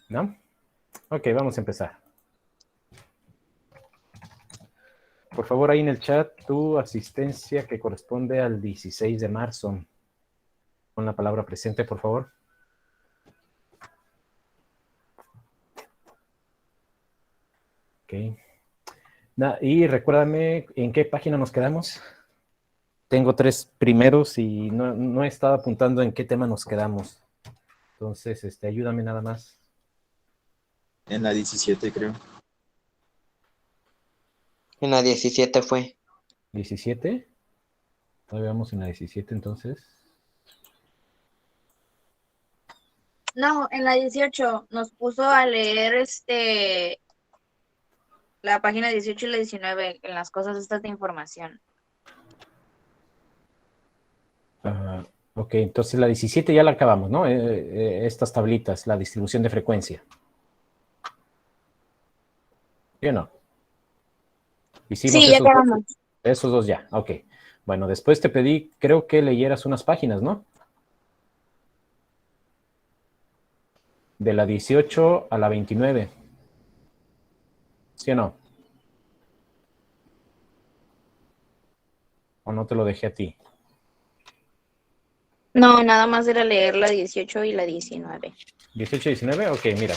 ¿No? Ok, vamos a empezar. Por favor, ahí en el chat, tu asistencia que corresponde al 16 de marzo. Con la palabra presente, por favor. Ok. Y recuérdame, ¿en qué página nos quedamos? Tengo 3 primeros y no he estado apuntando en qué tema nos quedamos. Entonces, ayúdame nada más. En la 17, creo. En la 17 fue. ¿17? Todavía vamos en la 17, entonces. No, en la 18 nos puso a leer la página 18 y la 19 en las cosas estas de información. Ok, entonces la 17 ya la acabamos, ¿no? Estas tablitas, la distribución de frecuencia. ¿Sí o no? Hicimos Sí, ya esos dos, acabamos. esos dos ya, ok. Bueno, después te pedí, creo que leyeras unas páginas, ¿no? De la 18 a la 29. ¿Sí o no? ¿O no te lo dejé a ti? No, nada más era leer la 18 y la 19. 18 y 19, ok, mira.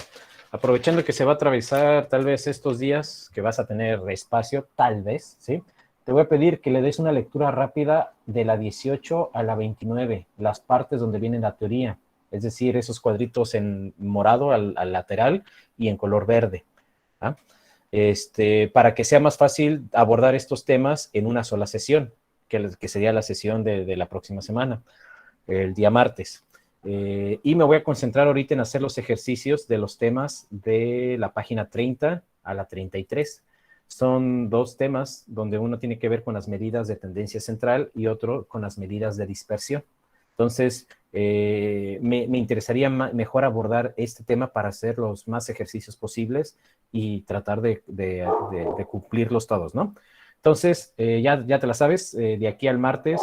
Aprovechando que se va a atravesar tal vez estos días que vas a tener espacio, tal vez, ¿sí? Te voy a pedir que le des una lectura rápida de la 18 a la 29, las partes donde viene la teoría, es decir, esos cuadritos en morado al lateral y en color verde. ¿Ah? Para que sea más fácil abordar estos temas en una sola sesión, que sería la sesión de la próxima semana, el día martes. Y me voy a concentrar ahorita en hacer los ejercicios de los temas de la página 30 a la 33. Son 2 temas donde uno tiene que ver con las medidas de tendencia central y otro con las medidas de dispersión. Entonces, me interesaría mejor abordar este tema para hacer los más ejercicios posibles y tratar de cumplirlos todos, ¿no? Entonces, ya te la sabes, de aquí al martes,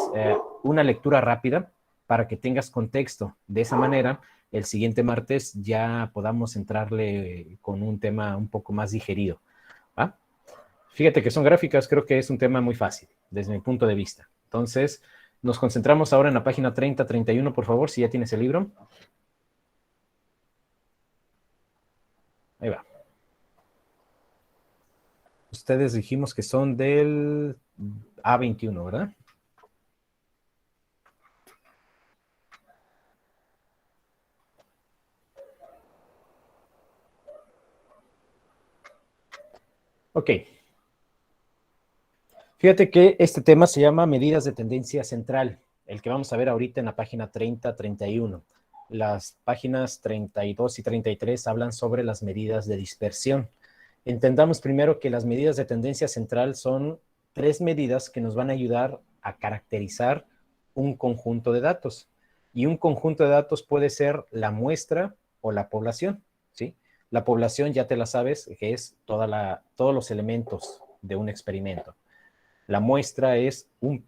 una lectura rápida para que tengas contexto. De esa manera, el siguiente martes ya podamos entrarle con un tema un poco más digerido. ¿Va? Fíjate que son gráficas, creo que es un tema muy fácil, desde mi punto de vista. Entonces, nos concentramos ahora en la página 30-31, por favor, si ya tienes el libro. Ahí va. Ustedes dijimos que son del A21, ¿verdad? Ok. Fíjate que este tema se llama medidas de tendencia central, el que vamos a ver ahorita en la página 30-31. Las páginas 32 y 33 hablan sobre las medidas de dispersión. Entendamos primero que las medidas de tendencia central son 3 medidas que nos van a ayudar a caracterizar un conjunto de datos. Y un conjunto de datos puede ser la muestra o la población, ¿sí? La población ya te la sabes, que es todos los elementos de un experimento. La muestra es un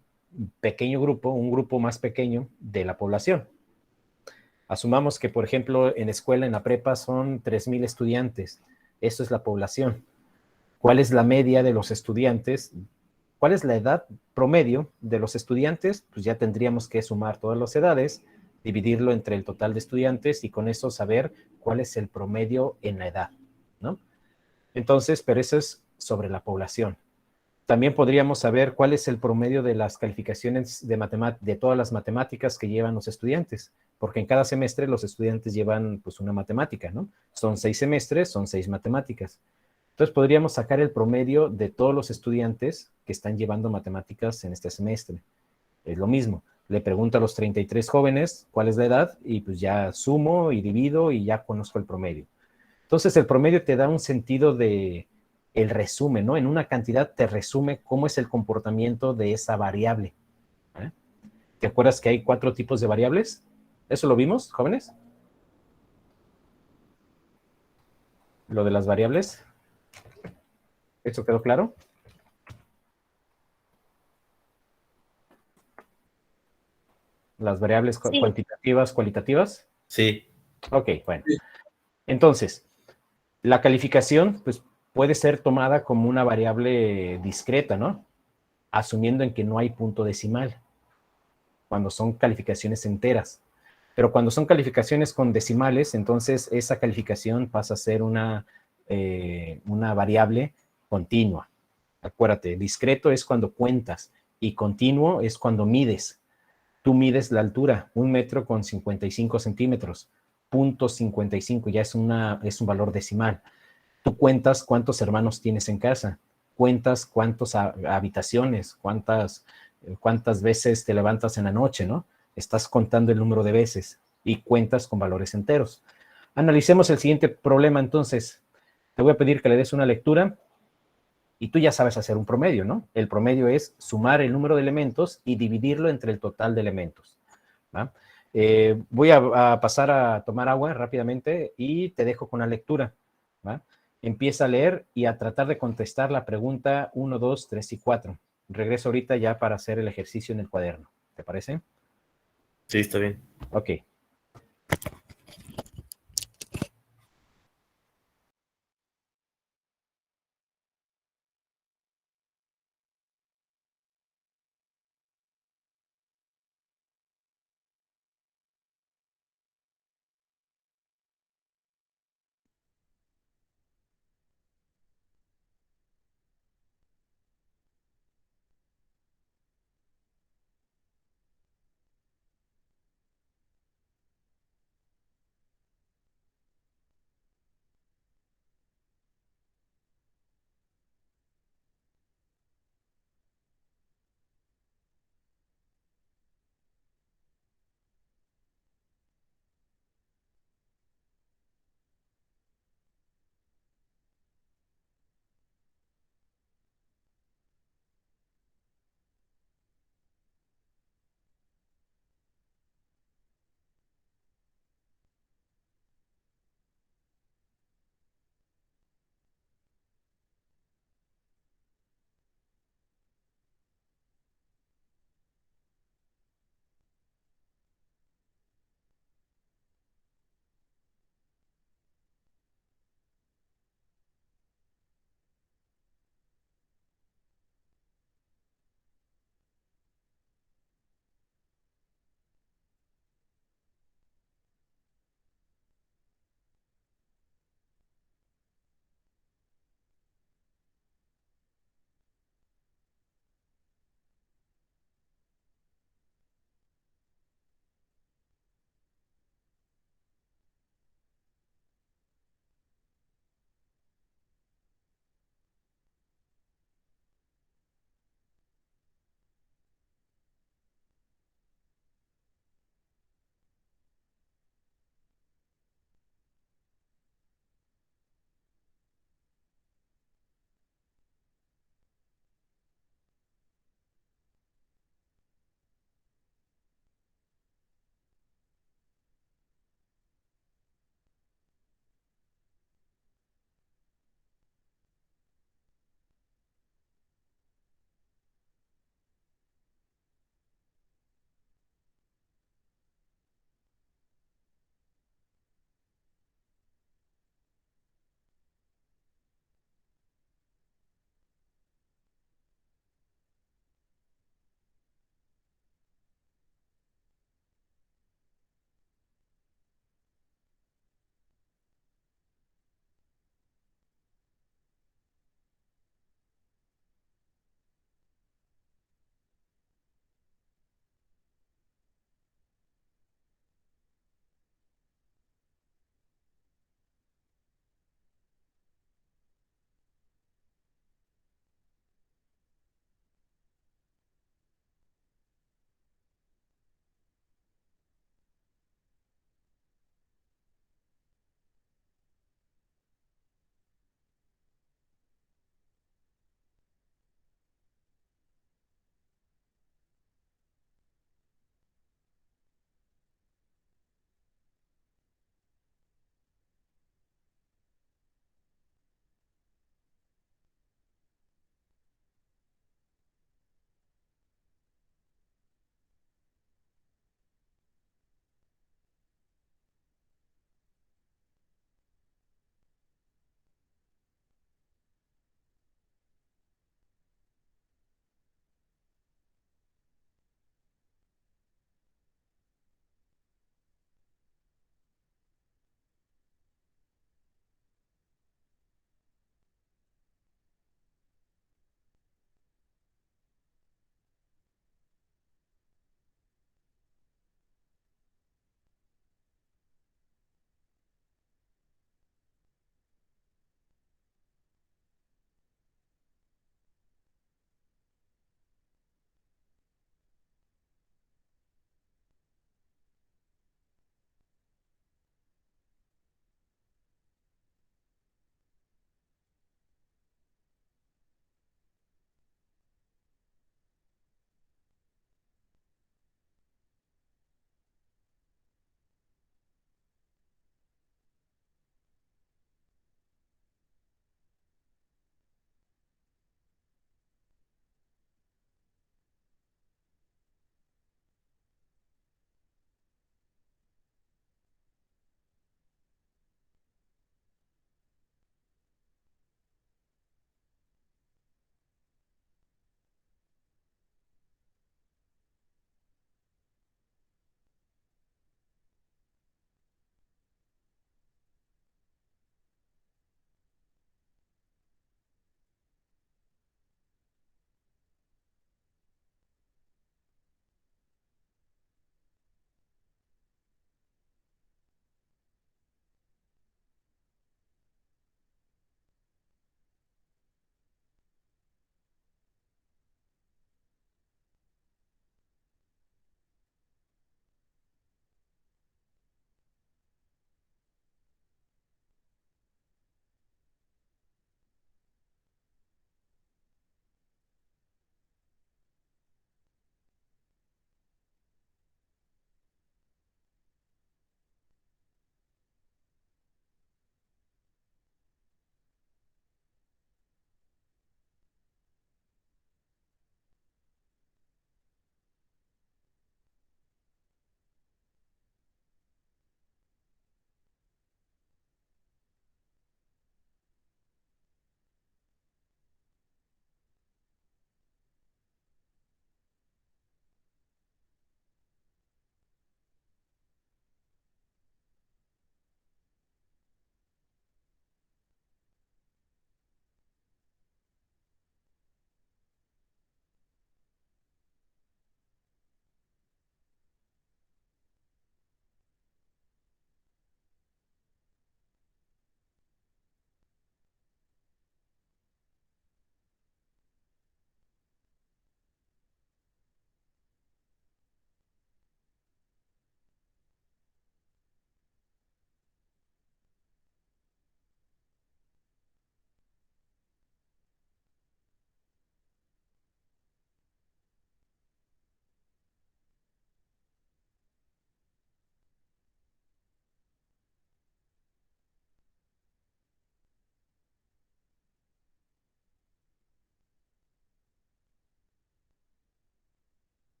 pequeño grupo, un grupo más pequeño de la población. Asumamos que, por ejemplo, en la escuela, en la prepa, son 3,000 estudiantes. Eso es la población. ¿Cuál es la media de los estudiantes? ¿Cuál es la edad promedio de los estudiantes? Pues ya tendríamos que sumar todas las edades, dividirlo entre el total de estudiantes y con eso saber cuál es el promedio en la edad, ¿no? Entonces, pero eso es sobre la población. También podríamos saber cuál es el promedio de las calificaciones de todas las matemáticas que llevan los estudiantes, porque en cada semestre los estudiantes llevan pues una matemática, ¿no? Son 6 semestres, son 6 matemáticas. Entonces podríamos sacar el promedio de todos los estudiantes que están llevando matemáticas en este semestre. Es lo mismo. Le pregunto a los 33 jóvenes cuál es la edad y pues ya sumo y divido y ya conozco el promedio. Entonces el promedio te da un sentido de el resumen, ¿no? En una cantidad te resume cómo es el comportamiento de esa variable. ¿Eh? ¿Te acuerdas que hay 4 tipos de variables? ¿Eso lo vimos, jóvenes? Lo de las variables. ¿Eso quedó claro? Las variables Sí. cuantitativas, cualitativas. Sí. Ok, bueno. Entonces, La calificación, pues, puede ser tomada como una variable discreta, ¿no? Asumiendo en que no hay punto decimal, cuando son calificaciones enteras. Pero cuando son calificaciones con decimales, entonces esa calificación pasa a ser una variable continua. Acuérdate, discreto es cuando cuentas y continuo es cuando mides. Tú mides la altura, 1 metro con 55 centímetros, punto 55, ya es un valor decimal. Tú cuentas cuántos hermanos tienes en casa, cuentas cuántas habitaciones, cuántas veces te levantas en la noche, ¿no? Estás contando el número de veces y cuentas con valores enteros. Analicemos el siguiente problema entonces. Te voy a pedir que le des una lectura y tú ya sabes hacer un promedio, ¿no? El promedio es sumar el número de elementos y dividirlo entre el total de elementos, ¿va? Voy a pasar a tomar agua rápidamente y te dejo con la lectura, ¿va? Empieza a leer y a tratar de contestar la pregunta 1, 2, 3 y 4. Regreso ahorita ya para hacer el ejercicio en el cuaderno. ¿Te parece? Sí, está bien. Ok.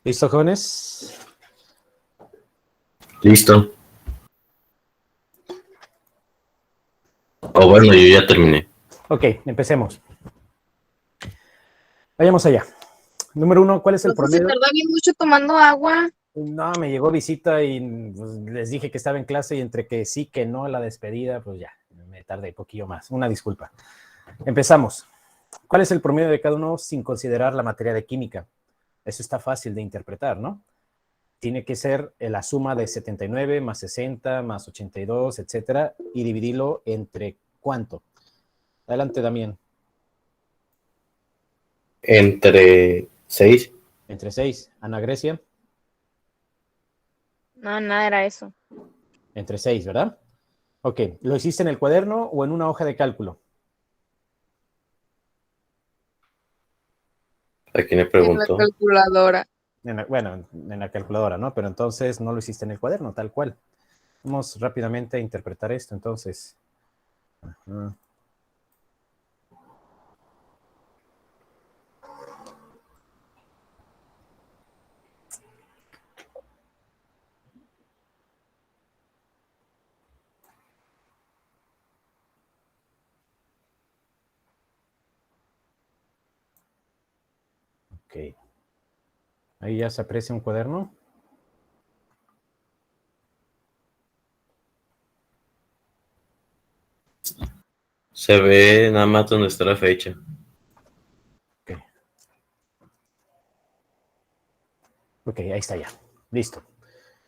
¿Listo, jóvenes? Listo. Bueno, yo ya terminé. Ok, empecemos. Vayamos allá. Número 1, ¿cuál es el Entonces, se promedio? tardó bien mucho tomando agua. No, me llegó visita y pues, les dije que estaba en clase y entre que sí, que no, la despedida, pues ya, me tardé un poquillo más. Una disculpa. Empezamos. ¿Cuál es el promedio de cada uno sin considerar la materia de química? Eso está fácil de interpretar, ¿no? Tiene que ser la suma de 79 más 60 más 82, etcétera, y dividirlo entre ¿cuánto? Adelante, Damián. Entre 6. Entre 6. Ana Grecia. No, nada era eso. Entre 6, ¿verdad? Ok, ¿lo hiciste en el cuaderno o en una hoja de cálculo? ¿A quién le En la preguntó? calculadora. Bueno, en la calculadora, ¿no? Pero entonces no lo hiciste en el cuaderno, tal cual. Vamos rápidamente a interpretar esto, entonces. Ajá. Ok. Ahí ya se aprecia un cuaderno. Se ve nada más donde está la fecha. Ok. Ok, ahí está ya. Listo.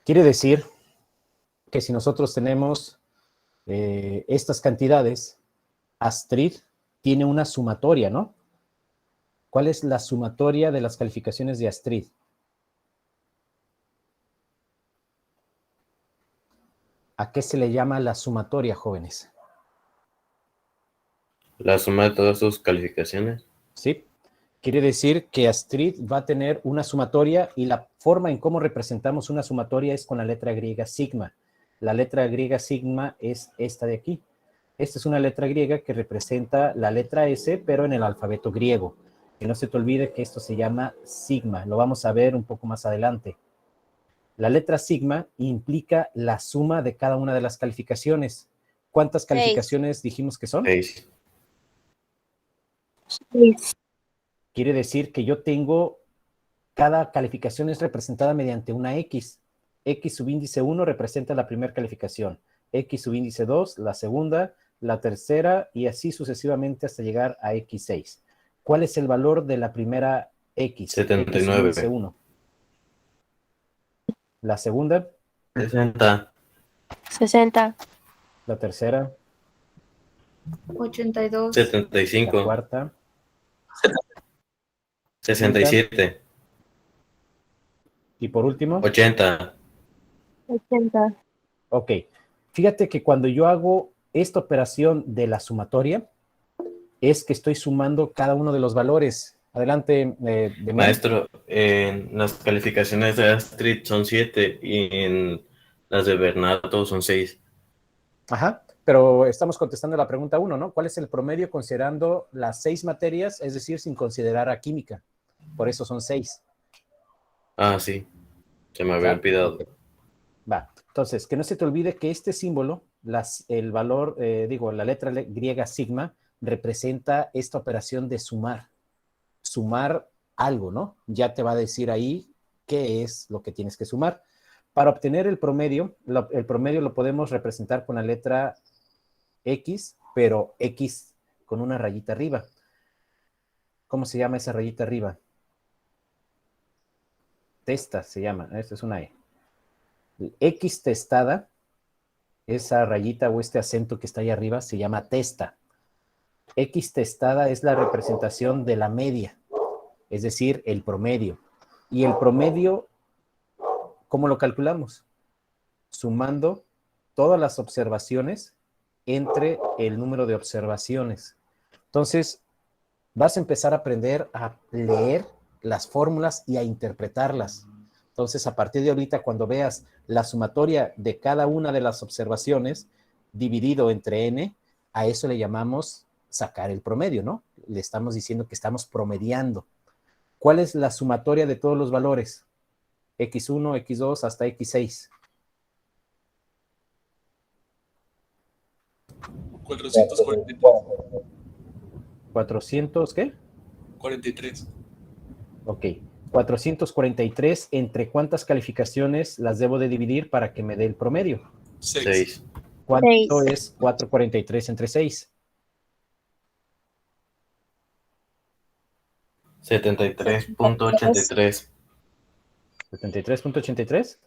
Quiere decir que si nosotros tenemos estas cantidades, Astrid tiene una sumatoria, ¿no? ¿Cuál es la sumatoria de las calificaciones de Astrid? ¿A qué se le llama la sumatoria, jóvenes? La suma de todas sus calificaciones. ¿Sí? Quiere decir que Astrid va a tener una sumatoria y la forma en cómo representamos una sumatoria es con la letra griega sigma. La letra griega sigma es esta de aquí. Esta es una letra griega que representa la letra S, pero en el alfabeto griego. Que no se te olvide que esto se llama sigma. Lo vamos a ver un poco más adelante. La letra sigma implica la suma de cada una de las calificaciones. ¿Cuántas calificaciones dijimos que son? 6. Quiere decir que yo tengo, cada calificación es representada mediante una X. X subíndice 1 representa la primera calificación. X subíndice 2, la segunda, la tercera, y así sucesivamente hasta llegar a X6. ¿Cuál es el valor de la primera X? 79. X subíndice 1. La segunda, 60. 60, la tercera, 82. la 75. cuarta, 67. y por último, 80. 80, ok. Fíjate que cuando yo hago esta operación de la sumatoria, es que estoy sumando cada uno de los valores. Adelante, Demián. Maestro, en las calificaciones de Astrid son 7 y en las de Bernardo son 6. Ajá, pero estamos contestando la pregunta 1, ¿no? ¿Cuál es el promedio considerando las 6 materias, es decir, sin considerar a química? Por eso son 6. Ah, sí. Se me había olvidado. Okay. Va, entonces, que no se te olvide que este símbolo, el valor, la letra griega sigma, representa esta operación de sumar. Sumar algo, ¿no? Ya te va a decir ahí qué es lo que tienes que sumar. Para obtener el promedio lo podemos representar con la letra X, pero X con una rayita arriba. ¿Cómo se llama esa rayita arriba? Testa se llama, esta es una E. X testada, esa rayita o este acento que está ahí arriba se llama testa. X testada es la representación de la media, es decir, el promedio. Y el promedio, ¿cómo lo calculamos? Sumando todas las observaciones entre el número de observaciones. Entonces, vas a empezar a aprender a leer las fórmulas y a interpretarlas. Entonces, a partir de ahorita, cuando veas la sumatoria de cada una de las observaciones dividido entre n, a eso le llamamos sacar el promedio, ¿no? Le estamos diciendo que estamos promediando. ¿Cuál es la sumatoria de todos los valores? X1, X2 hasta X6. 443. 400, ¿qué? 43. Ok. 443, ¿entre cuántas calificaciones las debo de dividir para que me dé el promedio? 6. 6. ¿Cuánto 6. es 443 entre 6? 73.83. 73.83.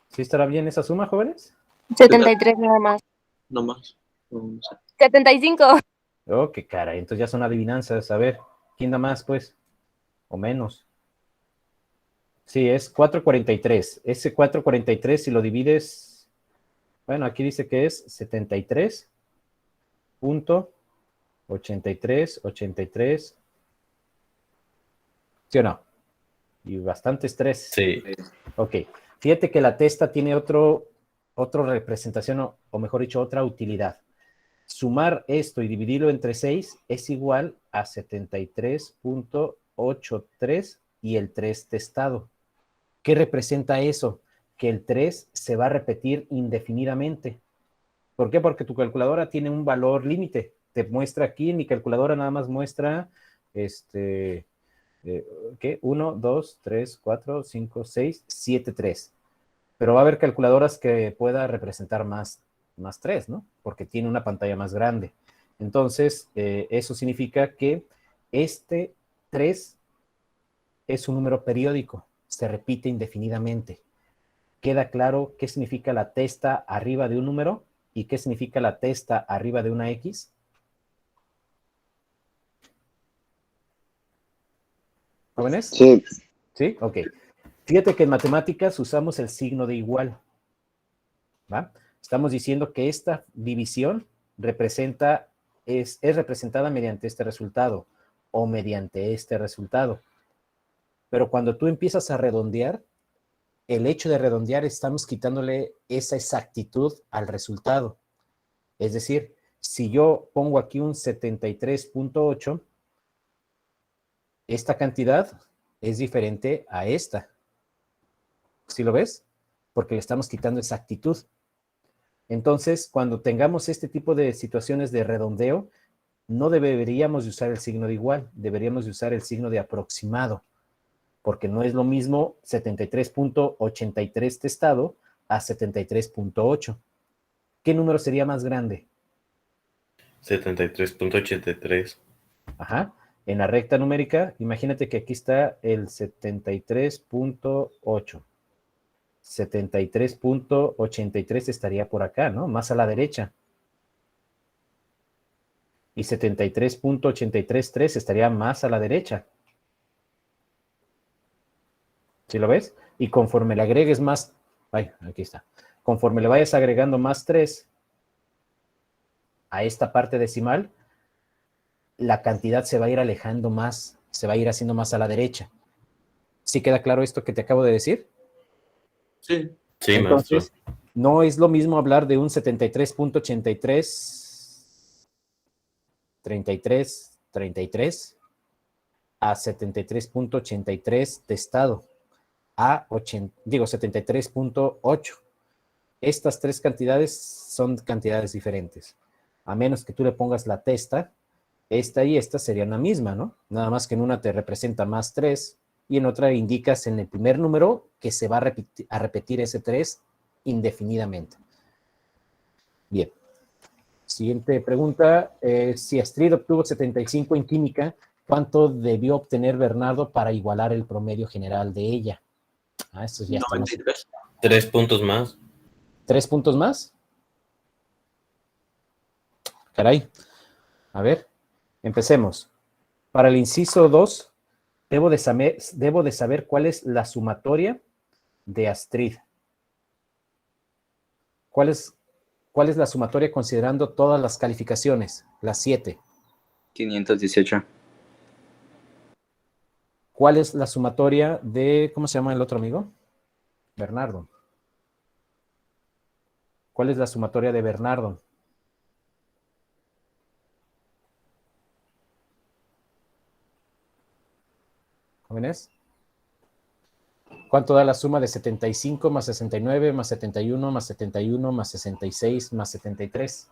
¿Sí estará bien esa suma, jóvenes? 73 nada más. No más. 75. Oh, qué cara. Entonces ya son adivinanzas. A ver, ¿quién da más, pues? O menos. Sí, es 443. Ese 443, si lo divides, bueno, aquí dice que es 73.83, ¿sí o no? Y bastante estrés. Sí. Ok. Fíjate que la testa tiene otra representación, o mejor dicho, otra utilidad. Sumar esto y dividirlo entre 6 es igual a 73.83 y el 3 testado. ¿Qué representa eso? Que el 3 se va a repetir indefinidamente. ¿Por qué? Porque tu calculadora tiene un valor límite. Te muestra aquí, mi calculadora nada más muestra, ¿qué? 1, 2, 3, 4, 5, 6, 7, 3. Pero va a haber calculadoras que pueda representar más 3, ¿no? Porque tiene una pantalla más grande. Entonces, eso significa que este 3 es un número periódico, se repite indefinidamente. ¿Queda claro qué significa la testa arriba de un número y qué significa la testa arriba de una X? ¿Jóvenes? Sí. ¿Sí? Ok. Fíjate que en matemáticas usamos el signo de igual, ¿va? Estamos diciendo que esta división es representada mediante este resultado o mediante este resultado. Pero cuando tú empiezas a redondear, el hecho de redondear estamos quitándole esa exactitud al resultado. Es decir, si yo pongo aquí un 73.8, esta cantidad es diferente a esta. ¿Sí lo ves? Porque le estamos quitando exactitud. Entonces, cuando tengamos este tipo de situaciones de redondeo, no deberíamos de usar el signo de igual, deberíamos de usar el signo de aproximado, porque no es lo mismo 73.83 testado a 73.8. ¿Qué número sería más grande? 73.83. Ajá. En la recta numérica, imagínate que aquí está el 73.8. 73.83 estaría por acá, ¿no? Más a la derecha. Y 73.833 estaría más a la derecha. ¿Sí lo ves? Y conforme le agregues más, ay, aquí está. Conforme le vayas agregando más 3 a esta parte decimal, la cantidad se va a ir alejando más, se va a ir haciendo más a la derecha. ¿Sí queda claro esto que te acabo de decir? Sí. Sí, maestro. Entonces, no es lo mismo hablar de un 73.83, 33 a 73.83 testado, a 73.8. Estas tres cantidades son cantidades diferentes. A menos que tú le pongas la testa, esta y esta serían la misma, ¿no? Nada más que en una te representa más 3 y en otra indicas en el primer número que se va a repetir ese 3 indefinidamente. Bien. Siguiente pregunta. Si Astrid obtuvo 75 en química, ¿cuánto debió obtener Bernardo para igualar el promedio general de ella? Ah, esto ya está más. 93. 3 puntos más. 3 puntos más. Caray. A ver, empecemos. Para el inciso 2, debo de saber cuál es la sumatoria de Astrid. ¿Cuál es la sumatoria considerando todas las calificaciones? Las 7. 518. ¿Cuál es la sumatoria de, ¿cómo se llama el otro amigo? Bernardo. ¿Cuál es la sumatoria de Bernardo? ¿Jóvenes? ¿Cuánto da la suma de 75 más 69 más 71 más 71 más 66 más 73?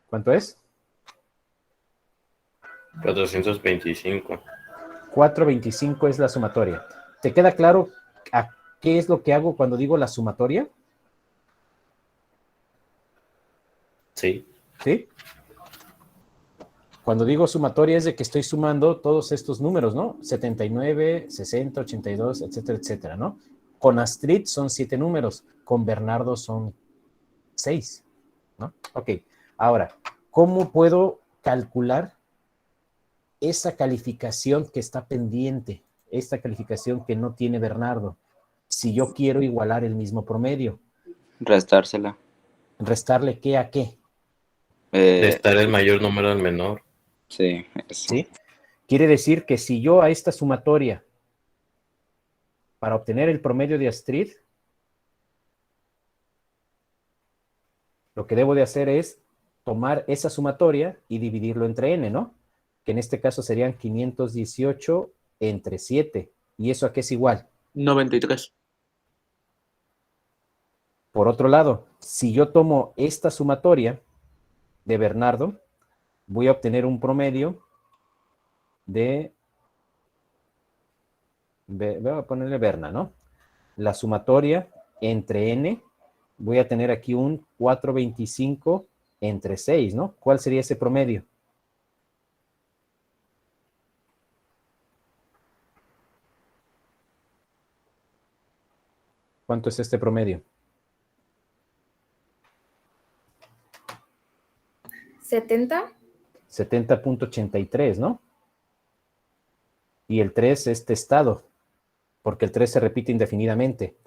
¿Cuánto es? 425. 425 es la sumatoria. ¿Te queda claro a qué es lo que hago cuando digo la sumatoria? Sí. ¿Sí? Cuando digo sumatoria es de que estoy sumando todos estos números, ¿no? 79, 60, 82, etcétera, etcétera, ¿no? Con Astrid son 7 números, con Bernardo son 6, ¿no? Ok, ahora, ¿cómo puedo calcular esa calificación que está pendiente, esta calificación que no tiene Bernardo, si yo quiero igualar el mismo promedio? Restársela. ¿Restarle qué a qué? De estar el mayor número al menor. Sí, eso. ¿Sí? Quiere decir que si yo a esta sumatoria, para obtener el promedio de Astrid, lo que debo de hacer es tomar esa sumatoria y dividirlo entre n, ¿no? Que en este caso serían 518 entre 7. ¿Y eso a qué es igual? 93. Por otro lado, si yo tomo esta sumatoria de Bernardo, voy a obtener un promedio de, voy a ponerle Berna, ¿no? La sumatoria entre n, voy a tener aquí un 425 entre 6, ¿no? ¿Cuál sería ese promedio? ¿Cuánto es este promedio? 70. 70.83, ¿no? Y el 3 es testado, porque el 3 se repite indefinidamente.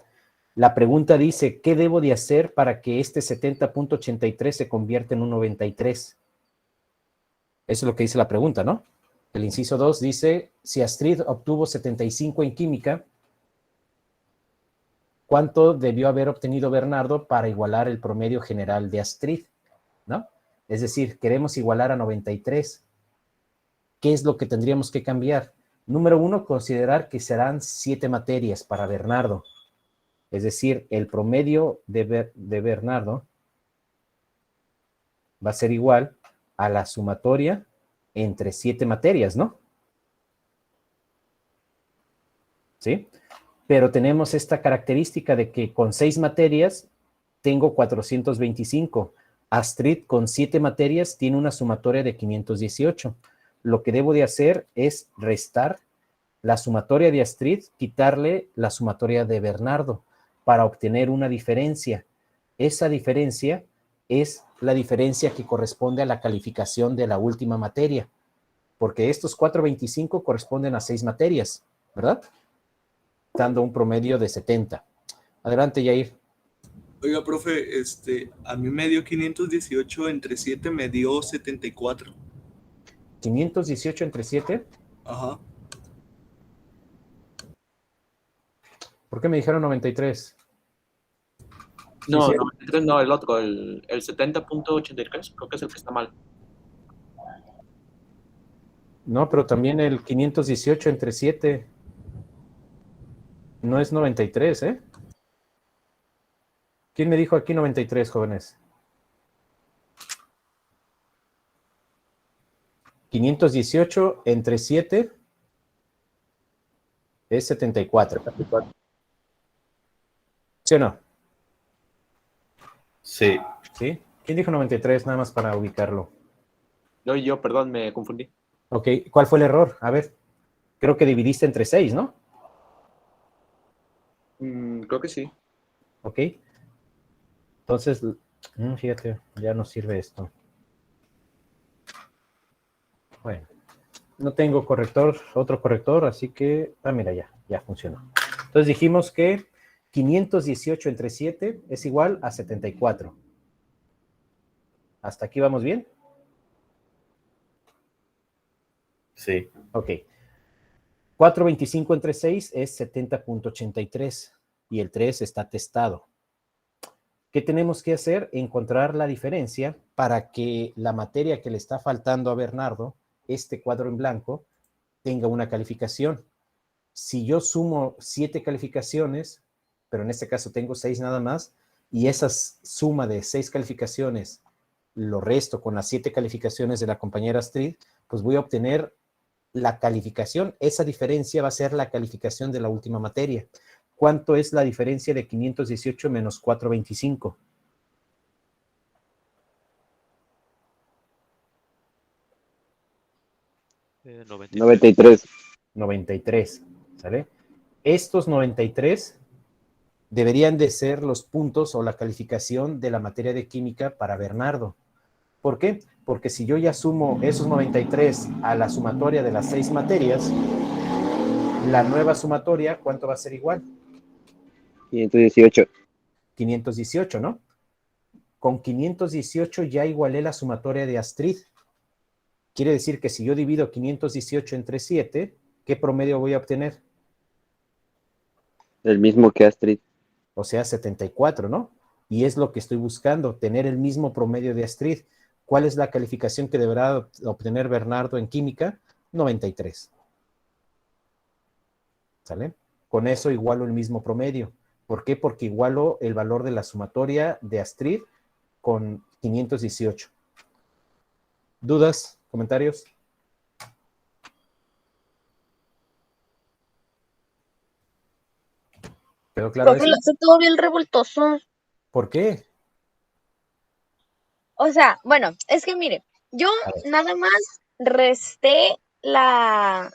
La pregunta dice, ¿qué debo de hacer para que este 70.83 se convierta en un 93? Eso es lo que dice la pregunta, ¿no? El inciso 2 dice, si Astrid obtuvo 75 en química, ¿cuánto debió haber obtenido Bernardo para igualar el promedio general de Astrid? ¿No? Es decir, queremos igualar a 93. ¿Qué es lo que tendríamos que cambiar? Número 1, considerar que serán 7 materias para Bernardo. Es decir, el promedio de Bernardo va a ser igual a la sumatoria entre 7 materias, ¿no? ¿Sí? Pero tenemos esta característica de que con 6 materias tengo 425. Astrid con 7 materias tiene una sumatoria de 518. Lo que debo de hacer es restar la sumatoria de Astrid, quitarle la sumatoria de Bernardo para obtener una diferencia. Esa diferencia es la diferencia que corresponde a la calificación de la última materia, porque estos 425 corresponden a 6 materias, ¿verdad? Dando un promedio de 70. Adelante, Yair. Oiga, profe, a mí me dio 518 entre 7, me dio 74. 518 entre 7. Ajá. ¿Por qué me dijeron 93? No, Sí, 93 no, el otro, el 70.83, creo que es el que está mal. No, pero también el 518 entre 7 no es 93, ¿eh? ¿Quién me dijo aquí 93, jóvenes? 518 entre 7 es 74. ¿Sí o no? Sí. ¿Sí? ¿Quién dijo 93? Nada más para ubicarlo. Yo, perdón, me confundí. Ok, ¿cuál fue el error? A ver, creo que dividiste entre 6, ¿no? Creo que sí. Ok. Entonces, fíjate, ya no sirve esto. Bueno, no tengo corrector, otro corrector, así que, mira, ya funcionó. Entonces dijimos que 518 entre 7 es igual a 74. ¿Hasta aquí vamos bien? Sí. Ok. 425 entre 6 es 70.83 y el 3 está testado. ¿Qué tenemos que hacer? Encontrar la diferencia para que la materia que le está faltando a Bernardo, este cuadro en blanco, tenga una calificación. Si yo sumo 7 calificaciones, pero en este caso tengo 6 nada más, y esa suma de 6 calificaciones lo resto con las 7 calificaciones de la compañera Astrid, pues voy a obtener la calificación. Esa diferencia va a ser la calificación de la última materia. ¿Cuánto es la diferencia de 518 menos 425? Eh, 93. 93, ¿sale? Estos 93 deberían de ser los puntos o la calificación de la materia de química para Bernardo. ¿Por qué? Porque si yo ya sumo esos 93 a la sumatoria de las 6 materias, la nueva sumatoria, ¿cuánto va a ser igual? 518. 518, ¿no? Con 518 ya igualé la sumatoria de Astrid. Quiere decir que si yo divido 518 entre 7, ¿qué promedio voy a obtener? El mismo que Astrid. O sea, 74, ¿no? Y es lo que estoy buscando, tener el mismo promedio de Astrid. ¿Cuál es la calificación que deberá obtener Bernardo en química? 93. ¿Sale? Con eso igualo el mismo promedio. ¿Por qué? Porque igualo el valor de la sumatoria de Astrid con 518. ¿Dudas? ¿Comentarios? ¿Quedó claro Profe, eso? lo hace todo bien revoltoso. ¿Por qué? O sea, bueno, es que mire, yo A ver. nada más resté la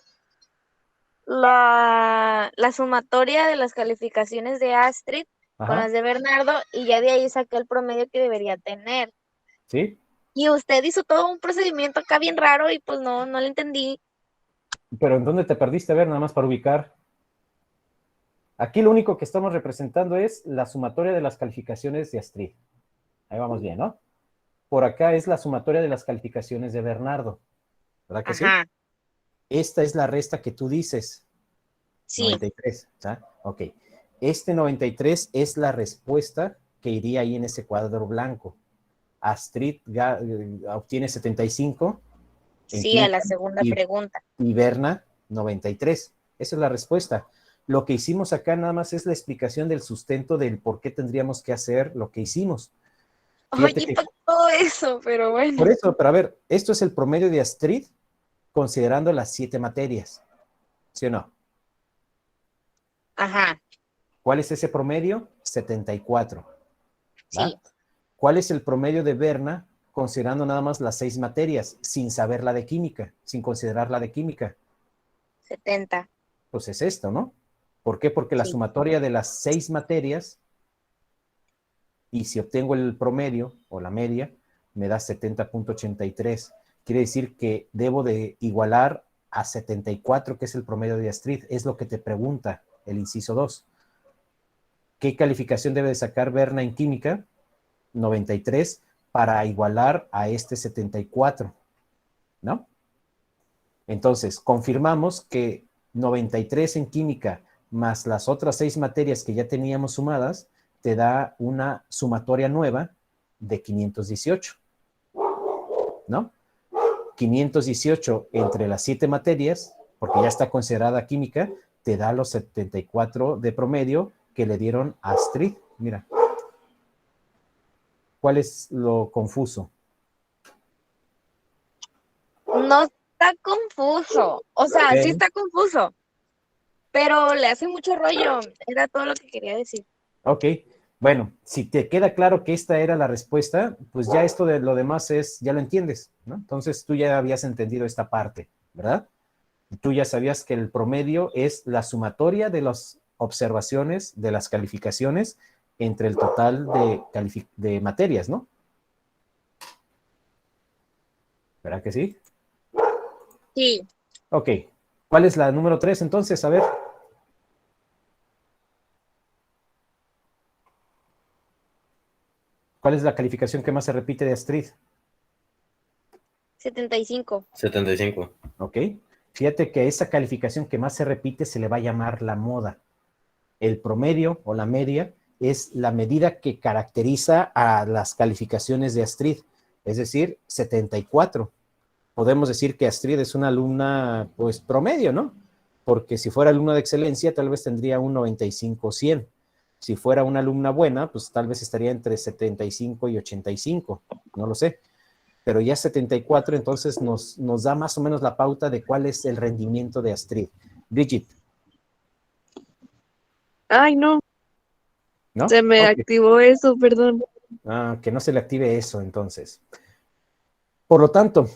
sumatoria de las calificaciones de Astrid con Ajá. las de Bernardo y ya de ahí saqué el promedio que debería tener. ¿Sí? Y usted hizo todo un procedimiento acá bien raro y pues no le entendí. Pero ¿en dónde te perdiste? A ver, nada más para ubicar. Aquí lo único que estamos representando es la sumatoria de las calificaciones de Astrid. Ahí vamos bien, ¿no? Por acá es la sumatoria de las calificaciones de Bernardo. ¿Verdad que sí? Ajá, Esta es la resta que tú dices. sí. 93, ¿sabes? Ok. Este 93 es la respuesta que iría ahí en ese cuadro blanco. Astrid obtiene 75 en Sí, a la química segunda pregunta. y Berna 93. Esa es la respuesta. Lo que hicimos acá nada más es la explicación del sustento del por qué tendríamos que hacer lo que hicimos. Fíjate Oye, que todo eso, pero bueno. por eso, pero a ver, esto es el promedio de Astrid considerando las 7 materias, ¿sí o no? Ajá, ¿Cuál es ese promedio? 74. ¿Va? sí, ¿Cuál es el promedio de Berna considerando nada más las 6 materias, sin saber la de química, sin considerar la de química? 70. Pues es esto, ¿no? ¿Por qué? Porque la Sí. sumatoria de las 6 materias, y si obtengo el promedio o la media, me da 70.83. Quiere decir que debo de igualar a 74, que es el promedio de Astrid. Es lo que te pregunta el inciso 2. ¿Qué calificación debe de sacar Berna en química? 93 para igualar a este 74, ¿no? Entonces, confirmamos que 93 en química más las otras 6 materias que ya teníamos sumadas, te da una sumatoria nueva de 518, ¿no? 518 entre las 7 materias, porque ya está considerada química, te da los 74 de promedio que le dieron a Astrid. Mira. ¿Cuál es lo confuso? No está confuso. O sea, Ok. sí está confuso. Pero le hace mucho rollo. Era todo lo que quería decir. Ok, bueno, si te queda claro que esta era la respuesta, pues ya esto de lo demás ya lo entiendes, ¿no? Entonces tú ya habías entendido esta parte, ¿verdad? Tú ya sabías que el promedio es la sumatoria de las observaciones, de las calificaciones, entre el total de materias, ¿no? ¿Verdad que sí? Sí. Ok, ¿cuál es la número 3 entonces? A ver. ¿Cuál es la calificación que más se repite de Astrid? 75. 75. Ok, fíjate que esa calificación que más se repite se le va a llamar la moda. El promedio o la media es la medida que caracteriza a las calificaciones de Astrid, es decir, 74. Podemos decir que Astrid es una alumna, pues, promedio, ¿no? Porque si fuera alumna de excelencia, tal vez tendría un 95 o 100. Si fuera una alumna buena, pues tal vez estaría entre 75 y 85, no lo sé. Pero ya 74, entonces nos da más o menos la pauta de cuál es el rendimiento de Astrid. Bridget, Ay, no, ¿no? se me Ok. activó eso, perdón. Ah, que no se le active eso, entonces. Por lo tanto,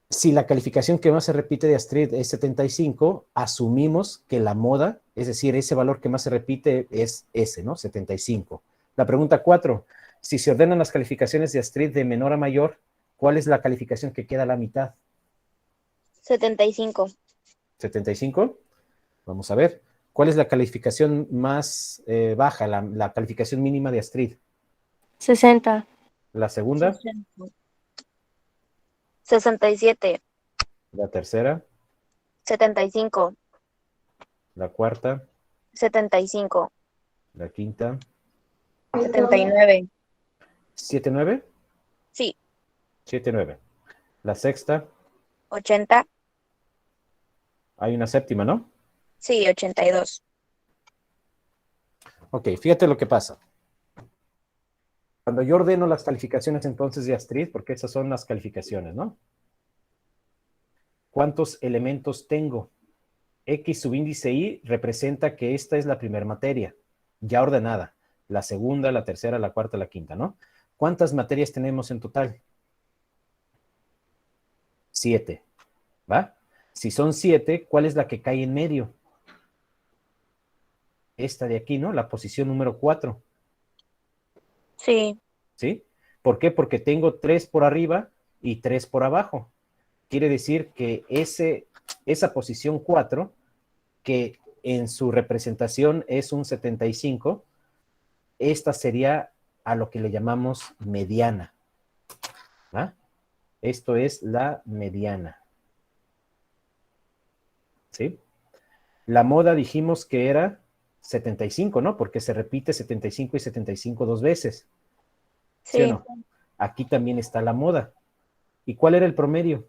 si la calificación que más se repite de Astrid es 75, asumimos que la moda, es decir, ese valor que más se repite es ese, ¿no? 75. La pregunta 4, si se ordenan las calificaciones de Astrid de menor a mayor, ¿cuál es la calificación que queda a la mitad? 75. 75. Vamos a ver. ¿Cuál es la calificación más baja, la calificación mínima de Astrid? 60. La segunda, 67. la tercera, 75. la cuarta, 75. la quinta, 79. 79, Sí. 79. La sexta, 80. hay una séptima, ¿no? Sí, 82. Ok, fíjate lo que pasa. Cuando yo ordeno las calificaciones entonces de Astrid, porque esas son las calificaciones, ¿no? ¿Cuántos elementos tengo? X subíndice Y representa que esta es la primera materia, ya ordenada. La segunda, la tercera, la cuarta, la quinta, ¿no? ¿Cuántas materias tenemos en total? 7, ¿va? Si son 7, ¿cuál es la que cae en medio? Esta de aquí, ¿no? La posición número 4. Sí. ¿Sí? ¿Por qué? Porque tengo 3 por arriba y 3 por abajo. Quiere decir que esa posición 4, que en su representación es un 75, esta sería a lo que le llamamos mediana. ¿Va? Esto es la mediana. ¿Sí? La moda dijimos que era 75, ¿no? Porque se repite 75 y 75 dos veces. ¿Sí o Sí. no? Aquí también está la moda. ¿Y cuál era el promedio?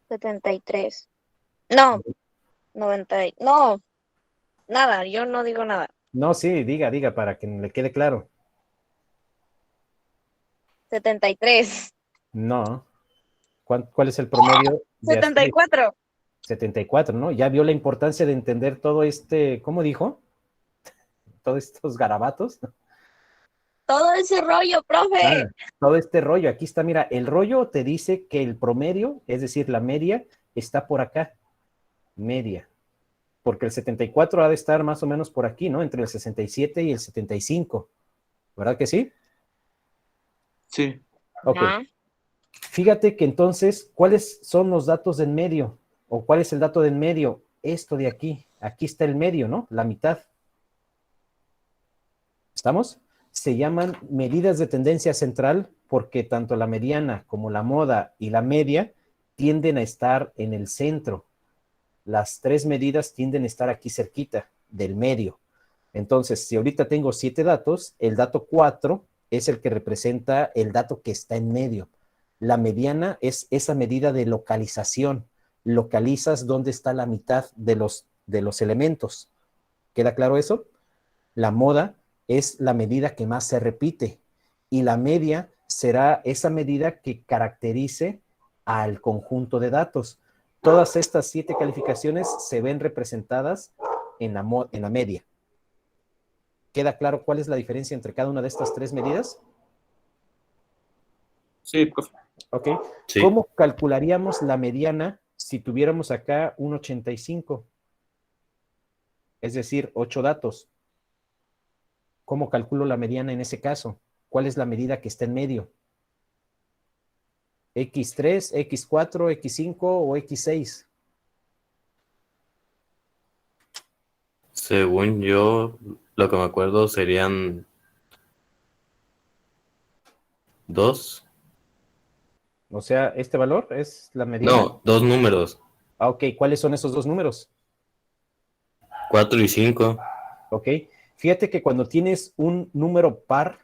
73. No. 90. No. Nada, yo no digo nada. No, sí, diga, para que le quede claro. 73. No. ¿Cuál es el promedio de Astrid? 74. 74, ¿no? Ya vio la importancia de entender todo ¿cómo dijo? Todos estos garabatos. Todo ese rollo, profe. Todo este rollo. Aquí está, mira, el rollo te dice que el promedio, es decir, la media, está por acá. Media. Porque el 74 ha de estar más o menos por aquí, ¿no? Entre el 67 y el 75. ¿Verdad que sí? Sí. Ok. Ajá. Fíjate que entonces, ¿cuáles son los datos del medio? ¿O cuál es el dato del medio? Esto de aquí. Aquí está el medio, ¿no? La mitad. ¿Estamos? Se llaman medidas de tendencia central porque tanto la mediana como la moda y la media tienden a estar en el centro. Las 3 medidas tienden a estar aquí cerquita del medio. Entonces, si ahorita tengo 7 datos, el dato 4 es el que representa el dato que está en medio. La mediana es esa medida de localización. Localizas dónde está la mitad de los elementos. ¿Queda claro eso? La moda es la medida que más se repite y la media será esa medida que caracterice al conjunto de datos. Todas estas 7 calificaciones se ven representadas en la media. ¿Queda claro cuál es la diferencia entre cada una de estas 3 medidas? Sí, profe. Ok. Sí. ¿Cómo calcularíamos la mediana si tuviéramos acá un 85? Es decir, 8 datos. ¿Cómo calculo la mediana en ese caso? ¿Cuál es la medida que está en medio? ¿X3, X4, X5 o X6? Según yo, lo que me acuerdo serían 2. O sea, ¿este valor es la mediana? No, 2 números, Ah, ok. ¿Cuáles son esos 2 números? 4 y 5. ¿Ok? Fíjate que cuando tienes un número par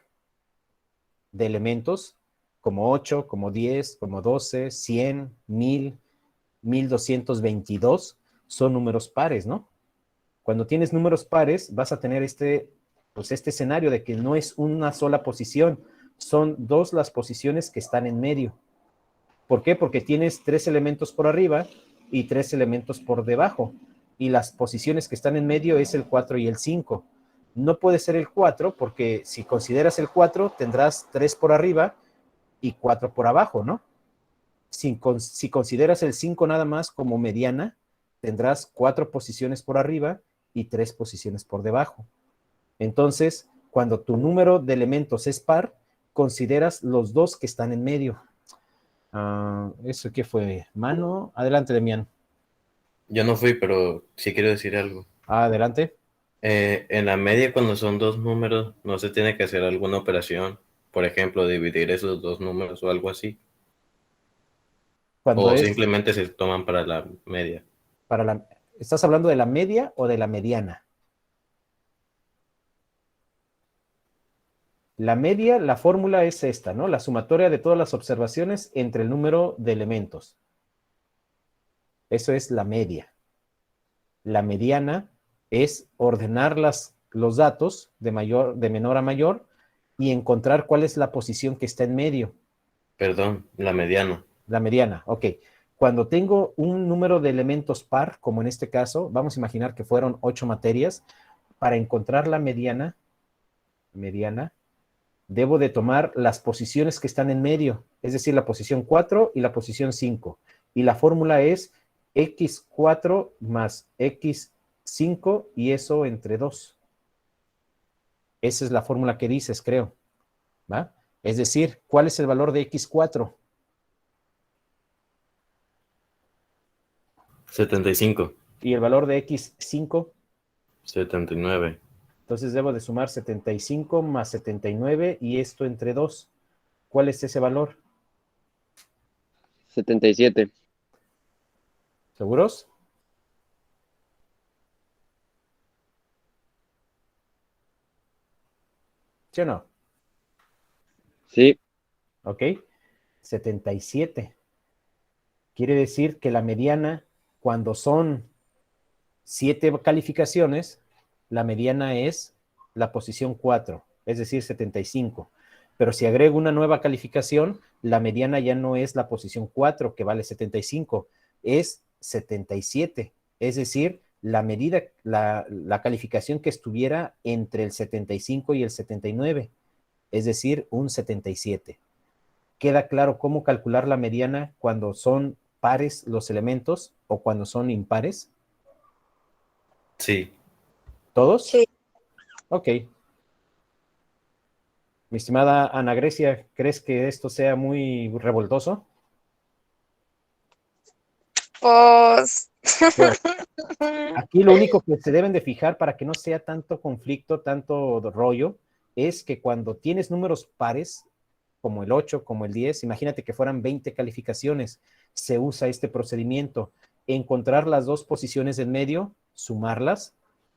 de elementos, como 8, como 10, como 12, 100, 1000, 1222, son números pares, ¿no? Cuando tienes números pares, vas a tener pues este escenario de que no es una sola posición, son dos las posiciones que están en medio. ¿Por qué? Porque tienes 3 elementos por arriba y 3 elementos por debajo. Y las posiciones que están en medio es el 4 y el 5. No puede ser el 4 porque si consideras el 4 tendrás 3 por arriba y 4 por abajo, ¿no? Si consideras el 5 nada más como mediana, tendrás 4 posiciones por arriba y 3 posiciones por debajo. Entonces, cuando tu número de elementos es par, consideras los dos que están en medio. ¿Eso qué fue? ¿Mano? Adelante, Demián. Yo no fui, pero sí quiero decir algo. Adelante. En la media, cuando son dos números, no se tiene que hacer alguna operación. Por ejemplo, dividir esos dos números o algo así. Cuando O es simplemente se toman para la media. ¿Estás hablando de la media o de la mediana? La media, la fórmula es esta, ¿no? La sumatoria de todas las observaciones entre el número de elementos. Eso es la media. La mediana es ordenar los datos de menor a mayor y encontrar cuál es la posición que está en medio. Perdón, la mediana. La mediana, ok. Cuando tengo un número de elementos par, como en este caso, vamos a imaginar que fueron 8 materias, para encontrar la mediana, debo de tomar las posiciones que están en medio, es decir, la posición 4 y la posición 5. Y la fórmula es x4 más x5 y eso entre 2. Esa es la fórmula que dices, creo. ¿Va? Es decir, ¿cuál es el valor de x4? 75. Y el valor de x5, 79. entonces debo de sumar 75 más 79 y esto entre 2. ¿Cuál es ese valor? 77. ¿Seguros? ¿Sí o no? Sí. ¿Ok? 77. Quiere decir que la mediana, cuando son 7 calificaciones, la mediana es la posición 4, es decir, 75. Pero si agrego una nueva calificación, la mediana ya no es la posición 4, que vale 75, es 77. Es decir, la calificación que estuviera entre el 75 y el 79, es decir, un 77. ¿Queda claro cómo calcular la mediana cuando son pares los elementos o cuando son impares? Sí. ¿Todos? Sí. Ok. Mi estimada Ana Grecia, ¿crees que esto sea muy revoltoso? Pues. Pues, aquí lo único que se deben de fijar para que no sea tanto conflicto, tanto rollo, es que cuando tienes números pares, como el 8, como el 10, imagínate que fueran 20 calificaciones, se usa este procedimiento, encontrar las dos posiciones en medio, sumarlas,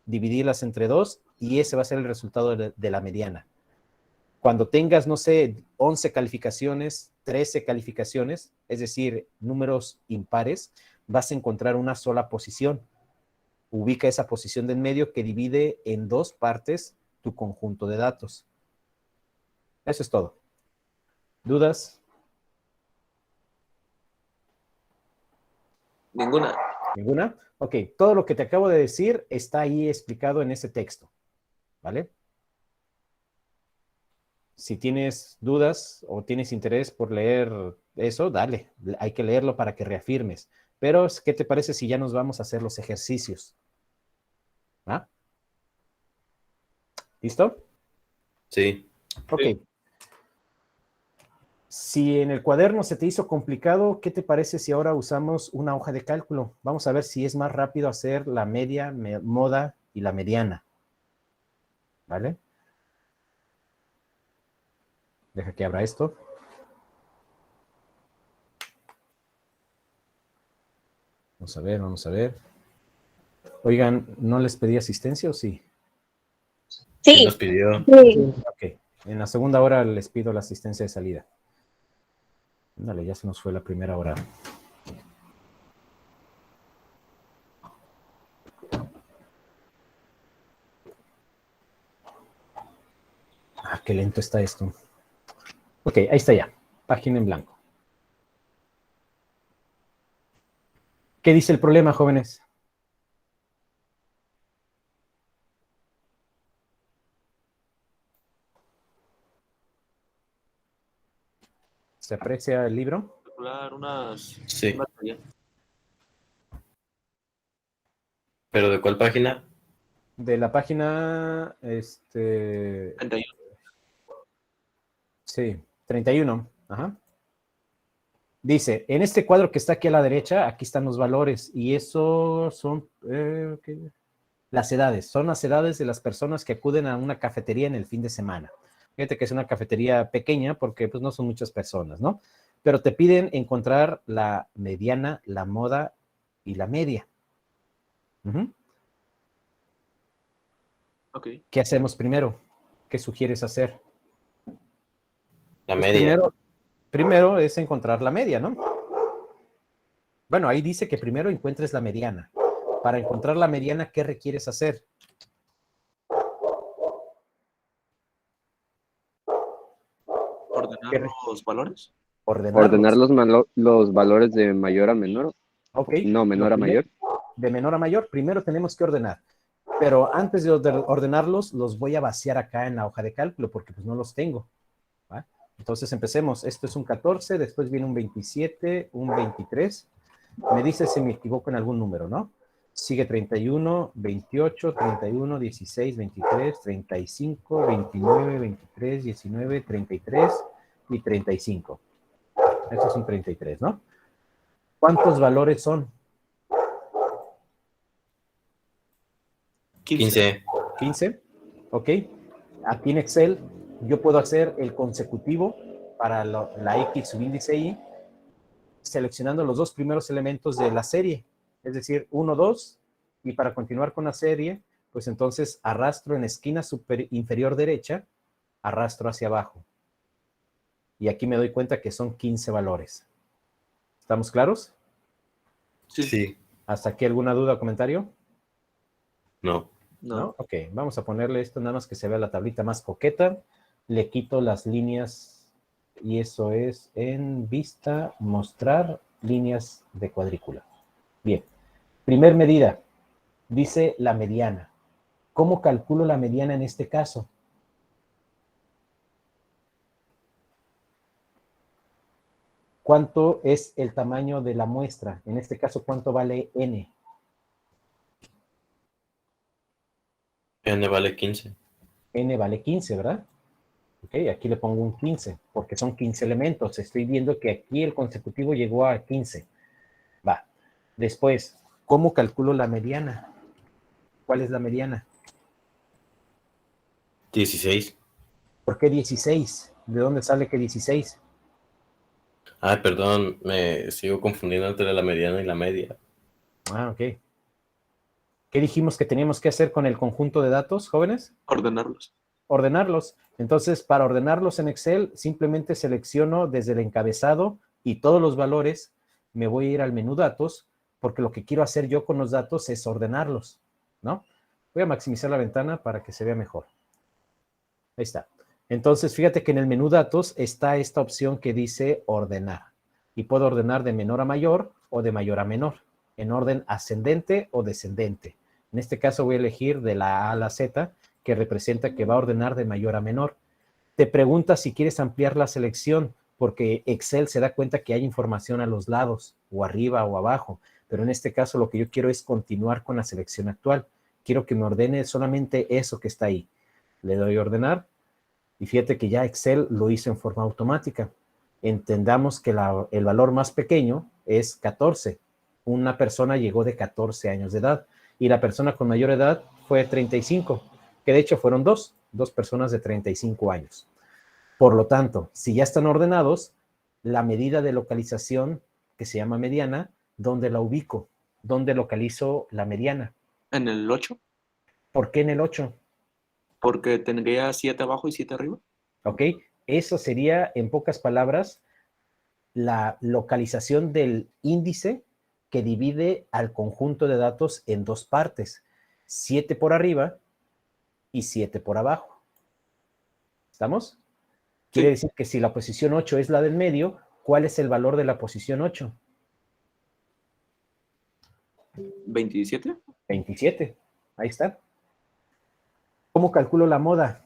dividirlas entre 2 y ese va a ser el resultado de la mediana. Cuando tengas, no sé, 11 calificaciones, 13 calificaciones, es decir, números impares, vas a encontrar una sola posición. Ubica esa posición de en medio que divide en 2 partes tu conjunto de datos. Eso es todo. ¿Dudas? Ninguna. ¿Ninguna? Ok, todo lo que te acabo de decir está ahí explicado en ese texto, ¿vale? Si tienes dudas o tienes interés por leer eso, dale, hay que leerlo para que reafirmes. Pero, ¿qué te parece si ya nos vamos a hacer los ejercicios? ¿Ah? ¿Listo? Sí. Ok. Si en el cuaderno se te hizo complicado, ¿qué te parece si ahora usamos una hoja de cálculo? Vamos a ver si es más rápido hacer la media, moda y la mediana. ¿Vale? Deja que abra esto. Vamos a ver, vamos a ver. Oigan, ¿no les pedí asistencia o sí? ¿Quién Sí, los pidió? Sí. Ok. En la segunda hora les pido la asistencia de salida. Dale, ya se nos fue la primera hora. Ah, qué lento está esto. Ok, ahí está ya. Página en blanco. ¿Qué dice el problema, jóvenes? ¿Se aprecia el libro? Sí. ¿Pero de cuál página? De la página, sí, 31. Ajá. Dice, en este cuadro que está aquí a la derecha, aquí están los valores, y eso son las edades. Son las edades de las personas que acuden a una cafetería en el fin de semana. Fíjate que es una cafetería pequeña porque pues no son muchas personas, ¿no? Pero te piden encontrar la mediana, la moda y la media. Ujú. Ok. ¿Qué hacemos primero? ¿Qué sugieres hacer? La Pues media. primero es encontrar la media, ¿no? Bueno, ahí dice que primero encuentres la mediana. Para encontrar la mediana, ¿qué requieres hacer? Ordenar ¿Qué los valores. Ordenar Ordenarlos. los valores de mayor a menor. Ok. No, Lo menor a primero, mayor. de menor a mayor, primero tenemos que ordenar. Pero antes de ordenarlos, los voy a vaciar acá en la hoja de cálculo porque pues no los tengo. ¿Va? Entonces empecemos. Esto es un 14, después viene un 27, un 23. Me dice si me equivoco en algún número, ¿no? Sigue 31, 28, 31, 16, 23, 35, 29, 23, 19, 33 y 35. Estos son 33, ¿no? ¿Cuántos valores son? 15. 15. Ok. Aquí en Excel yo puedo hacer el consecutivo para la X subíndice Y seleccionando los dos primeros elementos de la serie, es decir, 1, 2, y para continuar con la serie, pues entonces arrastro en esquina inferior derecha, arrastro hacia abajo. Y aquí me doy cuenta que son 15 valores. ¿Estamos claros? Sí. ¿Hasta aquí alguna duda o comentario? No. ¿No? Ok, vamos a ponerle esto nada más que se vea la tablita más coqueta. Le quito las líneas y eso es en vista, mostrar líneas de cuadrícula. Bien, primer medida, dice la mediana. ¿Cómo calculo la mediana en este caso? ¿Cuánto es el tamaño de la muestra? En este caso, ¿cuánto vale n? N vale 15. N vale 15, ¿verdad? Ok, aquí le pongo un 15, porque son 15 elementos. Estoy viendo que aquí el consecutivo llegó a 15. Va. Después, ¿cómo calculo la mediana? ¿Cuál es la mediana? 16. ¿Por qué 16? ¿De dónde sale que 16? Ah, perdón, me sigo confundiendo entre la mediana y la media. Ah, ok. ¿Qué dijimos que teníamos que hacer con el conjunto de datos, jóvenes? Ordenarlos. Ordenarlos. Entonces, para ordenarlos en Excel, simplemente selecciono desde el encabezado y todos los valores, me voy a ir al menú datos, porque lo que quiero hacer yo con los datos es ordenarlos, ¿no? Voy a maximizar la ventana para que se vea mejor. Ahí está. Entonces, fíjate que en el menú datos está esta opción que dice ordenar. Y puedo ordenar de menor a mayor o de mayor a menor, en orden ascendente o descendente. En este caso voy a elegir de la A a la Z, que representa que va a ordenar de mayor a menor. Te pregunta si quieres ampliar la selección, porque Excel se da cuenta que hay información a los lados, o arriba o abajo, pero en este caso lo que yo quiero es continuar con la selección actual. Quiero que me ordene solamente eso que está ahí. Le doy a ordenar, y fíjate que ya Excel lo hizo en forma automática. Entendamos que el valor más pequeño es 14. Una persona llegó de 14 años de edad, y la persona con mayor edad fue 35, que de hecho fueron dos personas de 35 años. Por lo tanto, si ya están ordenados, la medida de localización, que se llama mediana, ¿dónde la ubico? ¿Dónde localizo la mediana? En el 8. ¿Por qué en el 8? porque tendría 7 abajo y 7 arriba. ¿Ok? Eso sería, en pocas palabras, la localización del índice que divide al conjunto de datos en dos partes, 7 por arriba y 7 por abajo. ¿Estamos? Quiere decir que si la posición 8 es la del medio, ¿cuál es el valor de la posición 8? 27. 27. Ahí está. ¿Cómo calculo la moda?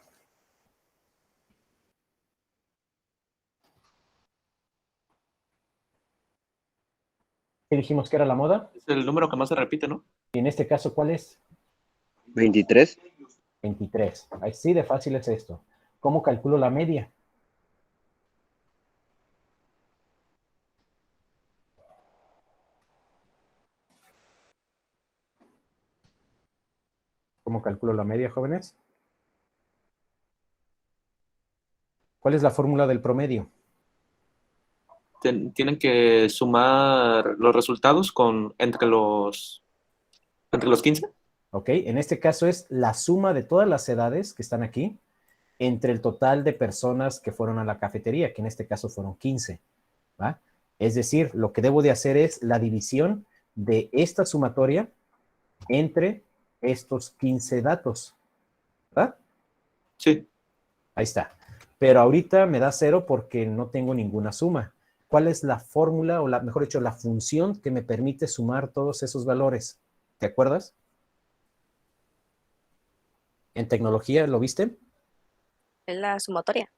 ¿Qué dijimos que era la moda? Es el número que más se repite, ¿no? Y en este caso, ¿cuál es? 23. 23. Así de fácil es esto. ¿Cómo calculo la media? ¿Cómo calculo la media, jóvenes? ¿Cuál es la fórmula del promedio? Tienen que sumar los resultados entre los 15. ¿Ok? En este caso es la suma de todas las edades que están aquí entre el total de personas que fueron a la cafetería, que en este caso fueron 15. ¿Va? Es decir, lo que debo de hacer es la división de esta sumatoria entre estos 15 datos. ¿Verdad? Sí. Ahí está. Pero ahorita me da 0 porque no tengo ninguna suma. ¿Cuál es la fórmula, o mejor dicho, la función que me permite sumar todos esos valores? ¿Te acuerdas? En tecnología, ¿lo viste? Es la sumatoria.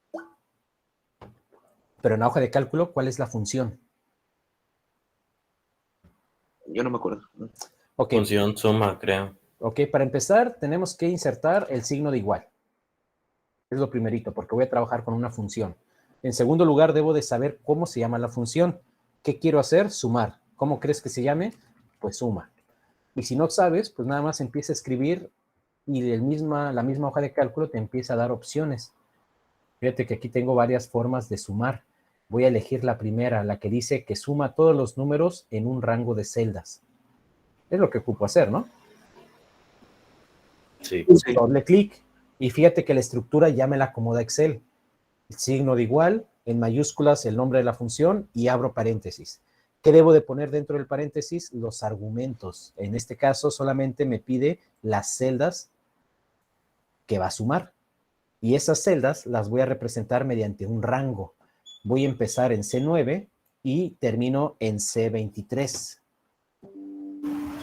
Pero en la hoja de cálculo, ¿cuál es la función? Yo no me acuerdo. Ok. Función suma, creo. Ok, para empezar, tenemos que insertar el signo de igual. Es lo primerito, porque voy a trabajar con una función. En segundo lugar, debo de saber cómo se llama la función. ¿Qué quiero hacer? Sumar. ¿Cómo crees que se llame? Pues suma. Y si no sabes, pues nada más empieza a escribir y la misma hoja de cálculo te empieza a dar opciones. Fíjate que aquí tengo varias formas de sumar. Voy a elegir la primera, la que dice que suma todos los números en un rango de celdas. Es lo que ocupo hacer, ¿no? Sí. Doble clic y fíjate que la estructura ya me la acomoda Excel. El signo de igual, en mayúsculas el nombre de la función y abro paréntesis. ¿Qué debo de poner dentro del paréntesis? Los argumentos. En este caso solamente me pide las celdas que va a sumar. Y esas celdas las voy a representar mediante un rango. Voy a empezar en C9 y termino en C23.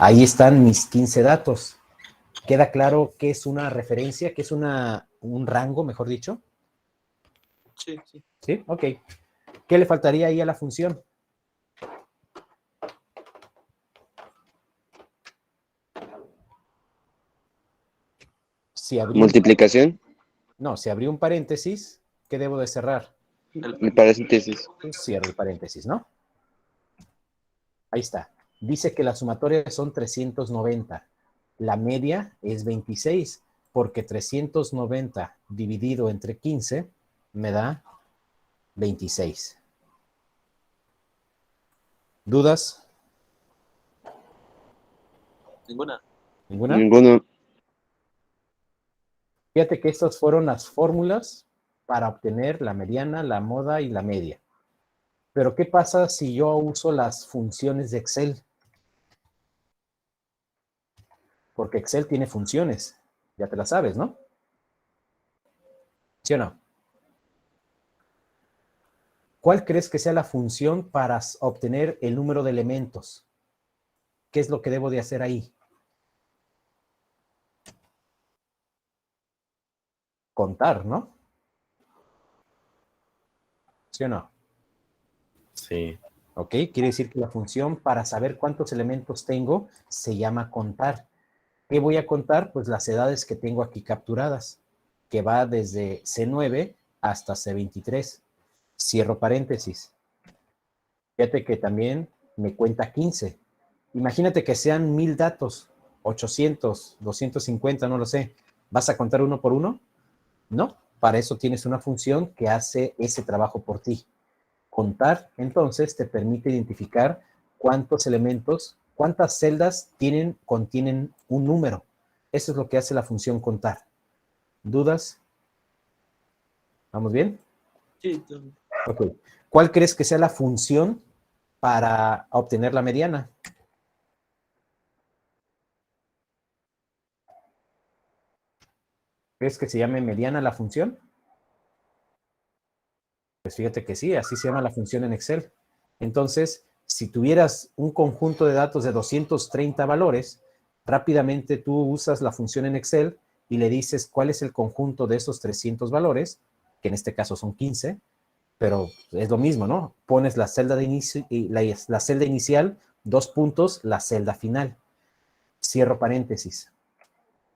Ahí están mis 15 datos. ¿Queda claro qué es una referencia? ¿Qué es un rango, mejor dicho? Sí, sí. ¿Sí? Ok. ¿Qué le faltaría ahí a la función? Si Multiplicación. No, si abrí un paréntesis, ¿qué debo de cerrar? El paréntesis. Cierro el paréntesis, ¿no? Ahí está. Dice que la sumatoria son 390. La media es 26, porque 390 dividido entre 15 me da 26. ¿Dudas? Ninguna. ¿Ninguna? Ninguno. Fíjate que estas fueron las fórmulas para obtener la mediana, la moda y la media. Pero ¿qué pasa si yo uso las funciones de Excel? Porque Excel tiene funciones. Ya te las sabes, ¿no? ¿Sí o no? ¿Cuál crees que sea la función para obtener el número de elementos? ¿Qué es lo que debo de hacer ahí? Contar, ¿no? ¿Sí o no? Sí. ¿Ok? Quiere decir que la función para saber cuántos elementos tengo se llama contar. ¿Qué voy a contar? Pues las edades que tengo aquí capturadas, que va desde C9 hasta C23. Cierro paréntesis. Fíjate que también me cuenta 15. Imagínate que sean 1000 datos, 800, 250, no lo sé. ¿Vas a contar uno por uno? No, para eso tienes una función que hace ese trabajo por ti. Contar, entonces, te permite identificar cuántos elementos, cuántas celdas contienen un número. Eso es lo que hace la función contar. ¿Dudas? ¿Vamos bien? Sí, Ok. ¿Cuál crees que sea la función para obtener la mediana? ¿Crees que se llame mediana la función? Pues fíjate que sí, así se llama la función en Excel. Entonces, si tuvieras un conjunto de datos de 230 valores, rápidamente tú usas la función en Excel y le dices cuál es el conjunto de esos 300 valores, que en este caso son 15, pero es lo mismo, ¿no? Pones la celda de inicio, la celda inicial, 2 puntos, la celda final. Cierro paréntesis,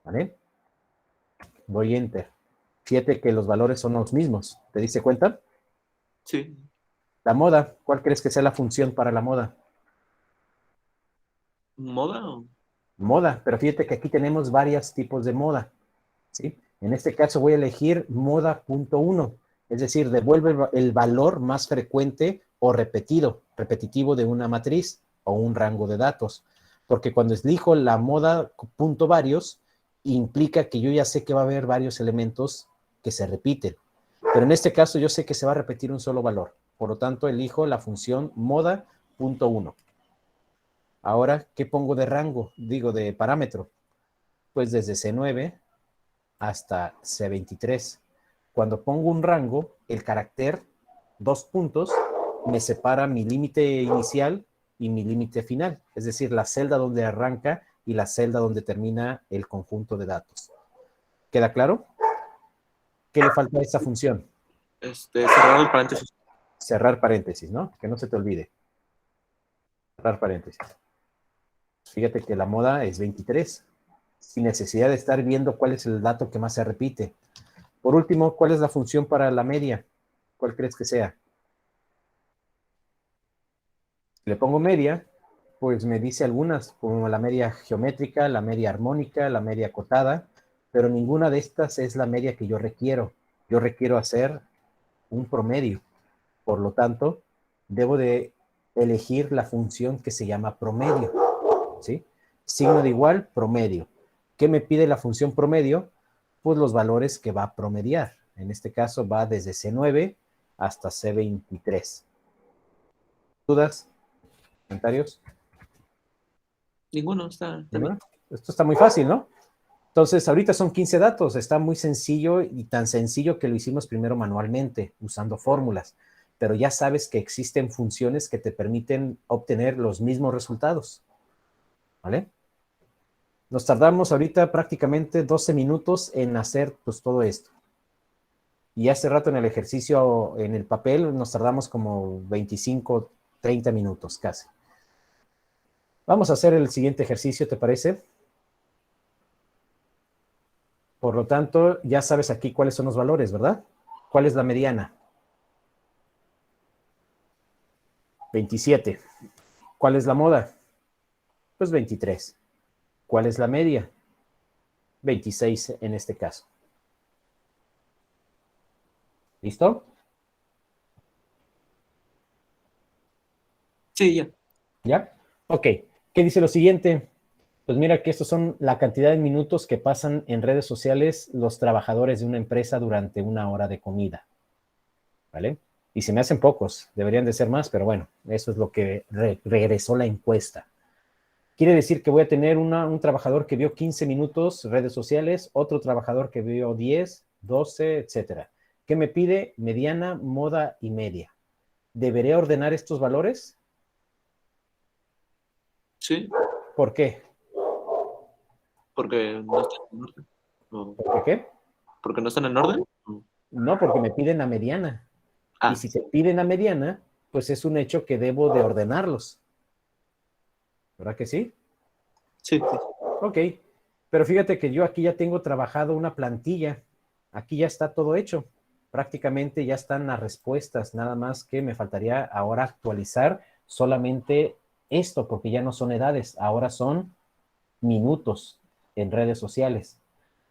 ¿vale? Voy enter. Fíjate que los valores son los mismos. ¿Te diste cuenta? sí. La moda, ¿cuál crees que sea la función para la moda? ¿Moda o? Moda, pero fíjate que aquí tenemos varios tipos de moda, ¿sí? En este caso voy a elegir moda.1, es decir, devuelve el valor más frecuente o repetitivo de una matriz o un rango de datos, porque cuando elijo la moda.varios, implica que yo ya sé que va a haber varios elementos que se repiten, pero en este caso yo sé que se va a repetir un solo valor, por lo tanto elijo la función moda.1. Ahora, ¿qué pongo de rango? Digo, de parámetro. Pues desde C9 hasta C23. Cuando pongo un rango, el carácter, 2 puntos, me separa mi límite inicial y mi límite final. Es decir, la celda donde arranca y la celda donde termina el conjunto de datos. ¿Queda claro? ¿Qué le falta a esta función? Cerrar el paréntesis. Cerrar paréntesis, ¿no? Que no se te olvide. Cerrar paréntesis. Fíjate que la moda es 23, sin necesidad de estar viendo cuál es el dato que más se repite. Por último, ¿cuál es la función para la media? ¿Cuál crees que sea? Le pongo media, pues me dice algunas, como la media geométrica, la media armónica, la media acotada, pero ninguna de estas es la media que yo requiero. Yo requiero hacer un promedio. Por lo tanto, debo de elegir la función que se llama promedio, ¿sí? Signo de igual, promedio. ¿Qué me pide la función promedio? Pues los valores que va a promediar. En este caso va desde C9 hasta C23. ¿Dudas? ¿Comentarios? Ninguno, está bien. ¿Ninguno? Esto está muy fácil, ¿no? Entonces, ahorita son 15 datos. Está muy sencillo y tan sencillo que lo hicimos primero manualmente, usando fórmulas. Pero ya sabes que existen funciones que te permiten obtener los mismos resultados. ¿Vale? Nos tardamos ahorita prácticamente 12 minutos en hacer pues todo esto. Y hace rato en el ejercicio, en el papel, nos tardamos como 25, 30 minutos casi. Vamos a hacer el siguiente ejercicio, ¿te parece? Por lo tanto, ya sabes aquí cuáles son los valores, ¿verdad? ¿Cuál es la mediana? 27. ¿Cuál es la moda? Pues 23. ¿Cuál es la media? 26 en este caso. ¿Listo? Sí, ya. ¿Ya? Ok. ¿Qué dice lo siguiente? Pues mira que estos son la cantidad de minutos que pasan en redes sociales los trabajadores de una empresa durante una hora de comida. ¿Vale? Y se me hacen pocos, deberían de ser más, pero bueno, eso es lo que regresó la encuesta. Quiere decir que voy a tener un trabajador que vio 15 minutos redes sociales, otro trabajador que vio 10, 12, etcétera. ¿Qué me pide? Mediana, moda y media. ¿Deberé ordenar estos valores? Sí, ¿Por qué? porque no están en orden. No. ¿Por qué? ¿Porque no están en orden? No. No, porque me piden la mediana. Ah, Y si te piden la mediana, pues es un hecho que debo de ordenarlos. ¿Verdad que sí? sí. Ok, pero fíjate que yo aquí ya tengo trabajado una plantilla. Aquí ya está todo hecho. Prácticamente ya están las respuestas. Nada más que me faltaría ahora actualizar solamente esto, porque ya no son edades. Ahora son minutos en redes sociales.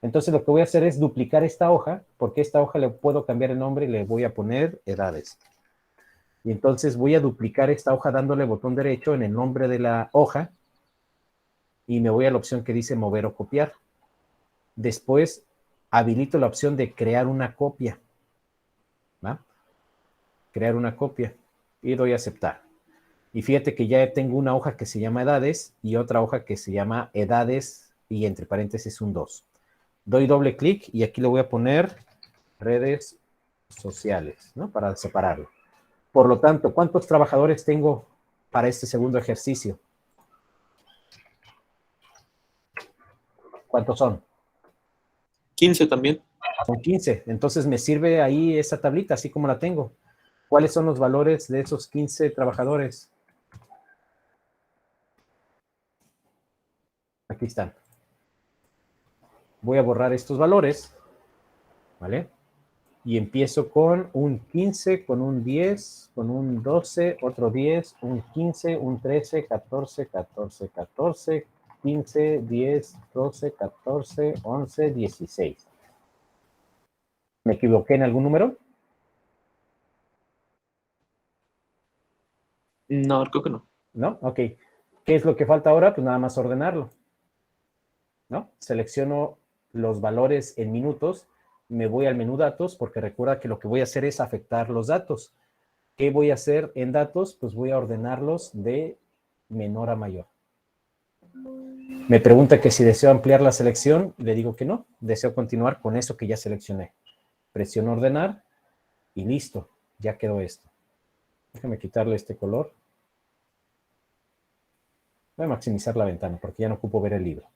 Entonces lo que voy a hacer es duplicar esta hoja, porque esta hoja le puedo cambiar el nombre y le voy a poner edades. Y entonces voy a duplicar esta hoja dándole botón derecho en el nombre de la hoja y me voy a la opción que dice mover o copiar. Después habilito la opción de crear una copia. ¿Va? Crear una copia. Y doy a aceptar. Y fíjate que ya tengo una hoja que se llama edades y otra hoja que se llama edades y entre paréntesis un 2. Doy doble clic y aquí le voy a poner redes sociales, ¿no? Para separarlo. Por lo tanto, ¿cuántos trabajadores tengo para este segundo ejercicio? ¿Cuántos son? 15 también. Son 15. Entonces me sirve ahí esa tablita, así como la tengo. ¿Cuáles son los valores de esos 15 trabajadores? Aquí están. Voy a borrar estos valores, ¿vale? Y empiezo con un 15, con un 10, con un 12, otro 10, un 15, un 13, 14, 14, 14, 15, 10, 12, 14, 11, 16. ¿Me equivoqué en algún número? No, creo que no. ¿No? Ok. ¿Qué es lo que falta ahora? Pues nada más ordenarlo, ¿no? Selecciono los valores en minutos, me voy al menú datos, porque recuerda que lo que voy a hacer es afectar los datos. ¿Qué voy a hacer en datos? Pues voy a ordenarlos de menor a mayor. Me pregunta que si deseo ampliar la selección, le digo que no, deseo continuar con eso que ya seleccioné. Presiono ordenar y listo, ya quedó esto. Déjame quitarle este color. Voy a maximizar la ventana porque ya no ocupo ver el libro.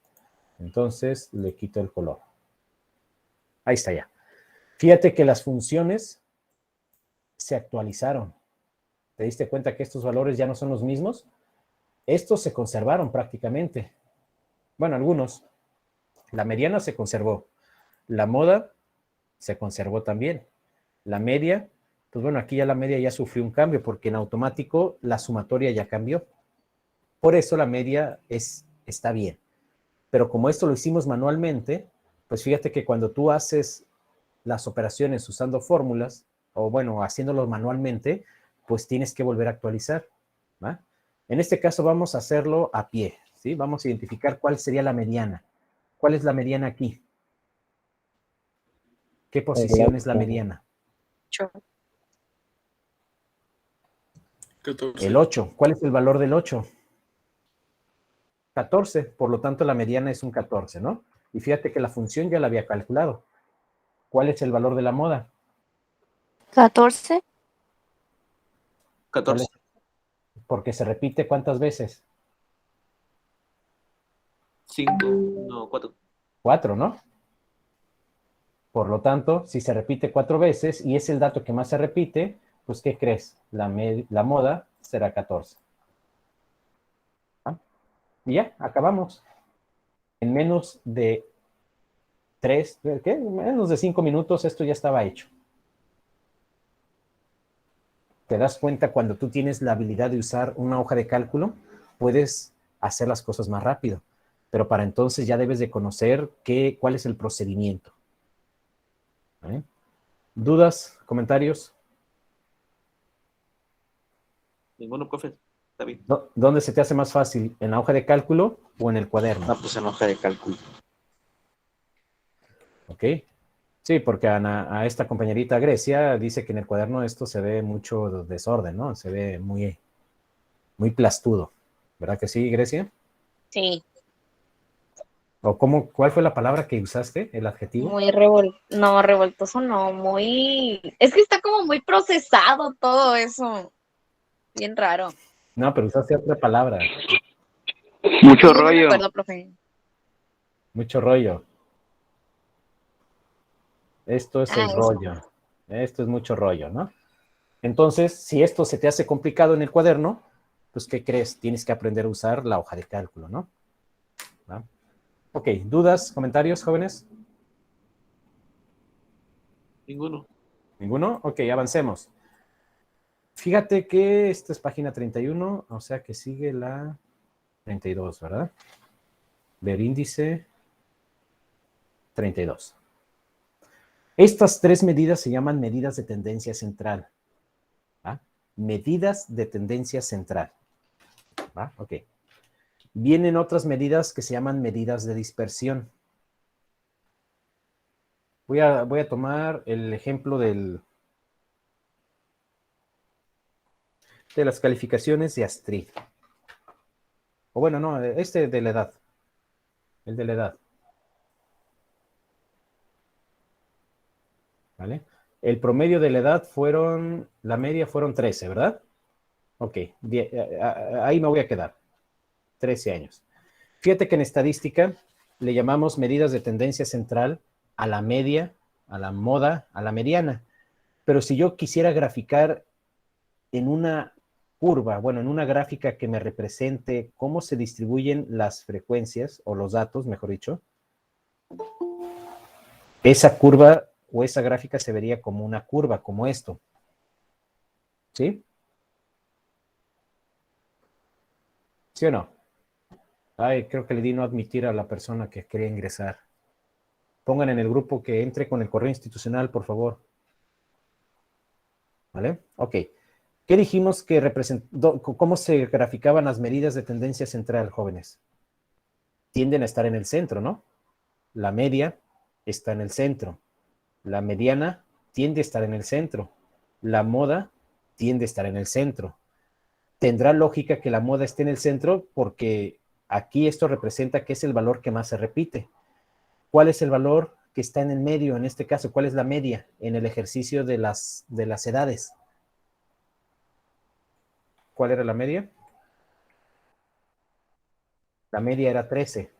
Entonces le quito el color. Ahí está ya. Fíjate que las funciones se actualizaron. ¿Te diste cuenta que estos valores ya no son los mismos? Estos se conservaron prácticamente. Bueno, algunos. La mediana se conservó. La moda se conservó también. La media, pues bueno, aquí ya la media ya sufrió un cambio porque en automático la sumatoria ya cambió. Por eso la media está bien. Pero como esto lo hicimos manualmente, pues fíjate que cuando tú haces las operaciones usando fórmulas, o bueno, haciéndolo manualmente, pues tienes que volver a actualizar, ¿va? En este caso vamos a hacerlo a pie, ¿sí? Vamos a identificar cuál sería la mediana. ¿Cuál es la mediana aquí? ¿Qué posición es la mediana? 8. 14. El 8. ¿Cuál es el valor del 8? 14, por lo tanto la mediana es un 14, ¿no? Y fíjate que la función ya la había calculado. ¿Cuál es el valor de la moda? 14. 14. Porque se repite ¿cuántas veces? 5. No, 4. 4, ¿no? Por lo tanto, si se repite 4 veces y es el dato que más se repite, pues ¿qué crees? La moda será 14. ¿Ah? Y ya, acabamos. En menos de 5 minutos esto ya estaba hecho. ¿Te das cuenta cuando tú tienes la habilidad de usar una hoja de cálculo? Puedes hacer las cosas más rápido. Pero para entonces ya debes de conocer cuál es el procedimiento. ¿Vale? ¿Dudas? ¿Comentarios? Ninguno, profe. Está bien. ¿Dónde se te hace más fácil? ¿En la hoja de cálculo o en el cuaderno? Ah, pues en hoja de cálculo. ¿Ok? Sí, porque a esta compañerita Grecia dice que en el cuaderno esto se ve mucho desorden, ¿no? Se ve muy, muy plastudo. ¿Verdad que sí, Grecia? Sí, ¿O cuál fue la palabra que usaste, el adjetivo? muy revoltoso, no, muy... Es que está como muy procesado todo eso. Bien raro. No, pero usaste otra palabra. Mucho Sí, no me rollo. acuerdo, profe. Mucho rollo. Esto es el eso. rollo. Esto es mucho rollo, ¿no? Entonces, si esto se te hace complicado en el cuaderno, pues, ¿qué crees? Tienes que aprender a usar la hoja de cálculo, ¿no? ¿Va? Ok, ¿dudas, comentarios, jóvenes? Ninguno. ¿Ninguno? Ok, avancemos. Fíjate que esta es página 31, o sea que sigue la 32, ¿verdad? Ver índice 32. Estas 3 medidas se llaman medidas de tendencia central. ¿Va? Medidas de tendencia central. ¿Va? Ok. Vienen otras medidas que se llaman medidas de dispersión. Voy a tomar el ejemplo de las calificaciones de Astrid. O bueno, no, este de la edad. El de la edad. ¿Vale? El promedio de la edad la media fueron 13, ¿verdad? Ok, ahí me voy a quedar. 13 años. Fíjate que en estadística le llamamos medidas de tendencia central a la media, a la moda, a la mediana. Pero si yo quisiera graficar en una curva, bueno, en una gráfica que me represente cómo se distribuyen las frecuencias, o los datos, mejor dicho, esa curva o esa gráfica se vería como una curva, como esto. ¿Sí? ¿Sí o no? Ay, creo que le di no admitir a la persona que quería ingresar. Pongan en el grupo que entre con el correo institucional, por favor. ¿Vale? Ok. ¿Qué dijimos que representó? ¿Cómo se graficaban las medidas de tendencia central, jóvenes? Tienden a estar en el centro, ¿no? La media está en el centro. La mediana tiende a estar en el centro. La moda tiende a estar en el centro. Tendrá lógica que la moda esté en el centro porque aquí esto representa que es el valor que más se repite. ¿Cuál es el valor que está en el medio en este caso? ¿Cuál es la media en el ejercicio de las edades? ¿Cuál era la media? La media era 13.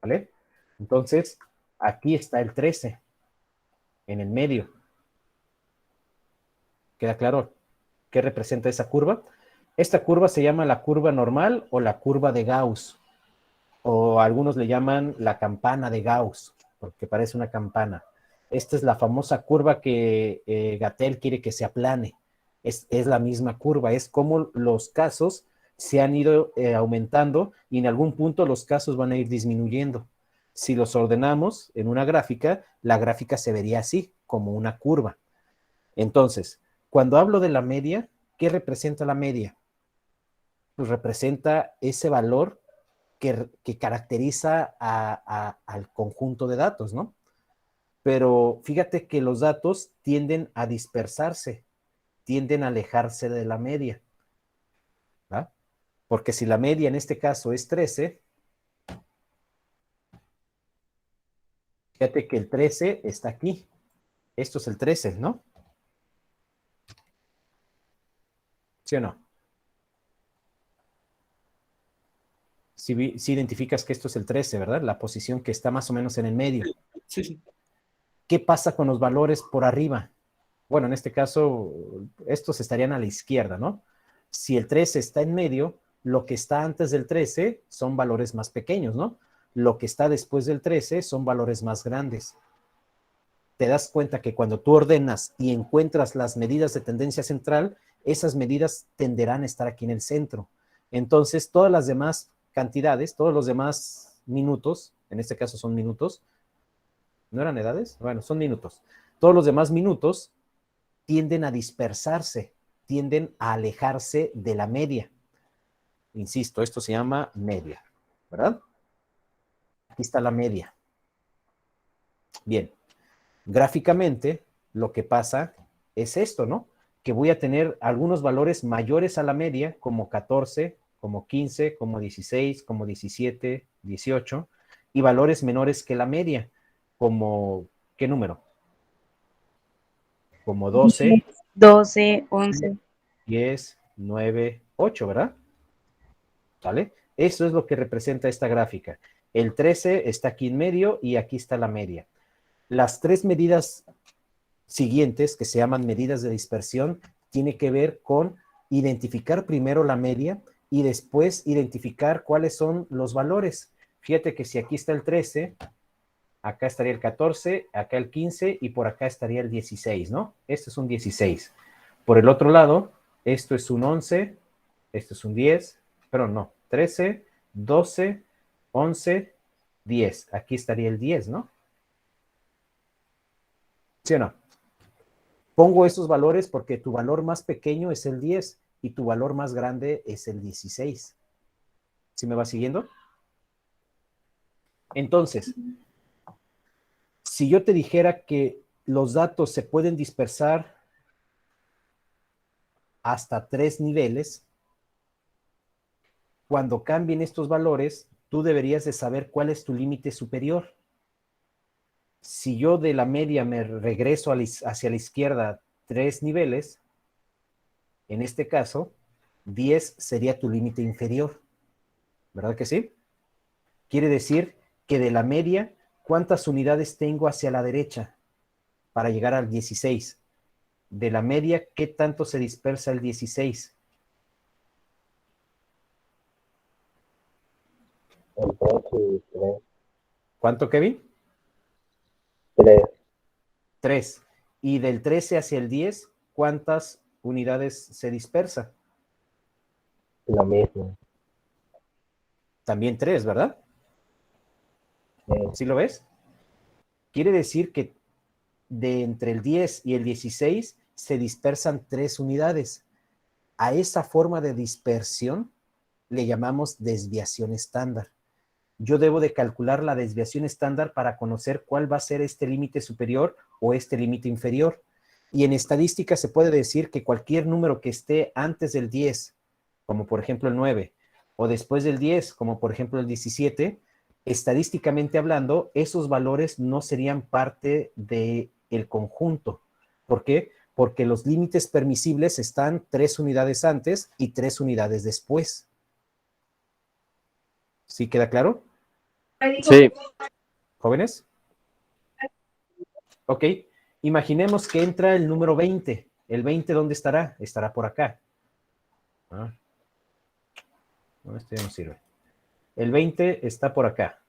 ¿Vale? Entonces, aquí está el 13 en el medio. ¿Queda claro qué representa esa curva? Esta curva se llama la curva normal o la curva de Gauss. O algunos le llaman la campana de Gauss, porque parece una campana. Esta es la famosa curva que Gattel quiere que se aplane. Es la misma curva, es como los casos se han ido aumentando y en algún punto los casos van a ir disminuyendo. Si los ordenamos en una gráfica, la gráfica se vería así, como una curva. Entonces, cuando hablo de la media, ¿qué representa la media? Pues representa ese valor que caracteriza al conjunto de datos, ¿no? Pero fíjate que los datos tienden a dispersarse, tienden a alejarse de la media, ¿verdad? Porque si la media en este caso es 13, fíjate que el 13 está aquí. Esto es el 13, ¿no? ¿Sí o no? Si identificas que esto es el 13, ¿verdad? La posición que está más o menos en el medio. Sí, sí. ¿Qué pasa con los valores por arriba? Bueno, en este caso, estos estarían a la izquierda, ¿no? Si el 13 está en medio, lo que está antes del 13 son valores más pequeños, ¿no? Lo que está después del 13 son valores más grandes. Te das cuenta que cuando tú ordenas y encuentras las medidas de tendencia central, esas medidas tenderán a estar aquí en el centro. Entonces, todas las demás cantidades, todos los demás minutos, en este caso son minutos, ¿no eran edades? Bueno, son minutos. Todos los demás minutos tienden a dispersarse, tienden a alejarse de la media. Insisto, esto se llama media, ¿verdad? Aquí está la media. Bien, gráficamente lo que pasa es esto, ¿no? Que voy a tener algunos valores mayores a la media, como 14, como 15, como 16, como 17, 18, y valores menores que la media, como, ¿qué número? Como 12, 12, 11. 10, 9, 8, ¿verdad? ¿Vale? Eso es lo que representa esta gráfica. El 13 está aquí en medio y aquí está la media. Las tres medidas siguientes, que se llaman medidas de dispersión, tiene que ver con identificar primero la media y después identificar cuáles son los valores. Fíjate que si aquí está el 13, acá estaría el 14, acá el 15 y por acá estaría el 16, ¿no? Este es un 16. Por el otro lado, esto es un 11, esto es un 10, pero no, 13, 12, 11, 10. Aquí estaría el 10, ¿no? ¿Sí o no? Pongo estos valores porque tu valor más pequeño es el 10 y tu valor más grande es el 16. ¿Sí me va siguiendo? Entonces, Si yo te dijera que los datos se pueden dispersar hasta 3 niveles, cuando cambien estos valores, tú deberías de saber cuál es tu límite superior. Si yo de la media me regreso hacia la izquierda 3 niveles, en este caso, 10 sería tu límite inferior. ¿Verdad que sí? Quiere decir que de la media, ¿cuántas unidades tengo hacia la derecha para llegar al 16? De la media, ¿qué tanto se dispersa el 16? ¿Cuánto, Kevin? 3. Y del 13 hacia el 10, ¿cuántas unidades se dispersa? Lo mismo. También 3, ¿verdad? ¿Sí lo ves? Quiere decir que de entre el 10 y el 16 se dispersan 3 unidades. A esa forma de dispersión le llamamos desviación estándar. Yo debo de calcular la desviación estándar para conocer cuál va a ser este límite superior o este límite inferior. Y en estadística se puede decir que cualquier número que esté antes del 10, como por ejemplo el 9, o después del 10, como por ejemplo el 17, estadísticamente hablando, esos valores no serían parte del conjunto. ¿Por qué? Porque los límites permisibles están 3 unidades antes y 3 unidades después. ¿Sí queda claro? Sí. ¿Jóvenes? Ok. Imaginemos que entra el número 20. ¿El 20 dónde estará? Estará por acá. No, este ya no sirve. El 20 está por acá.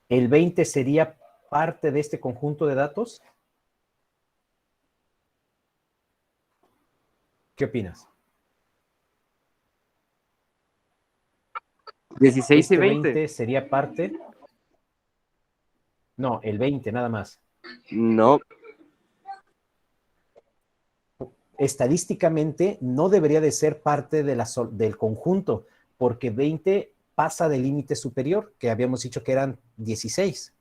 ¿El 20 sería parte de este conjunto de datos? ¿Qué opinas? 16 y ¿Este 20. 20 sería parte? No, el 20 nada más. No. Estadísticamente no debería de ser parte de del conjunto, porque 20 pasa del límite superior, que habíamos dicho que eran 16.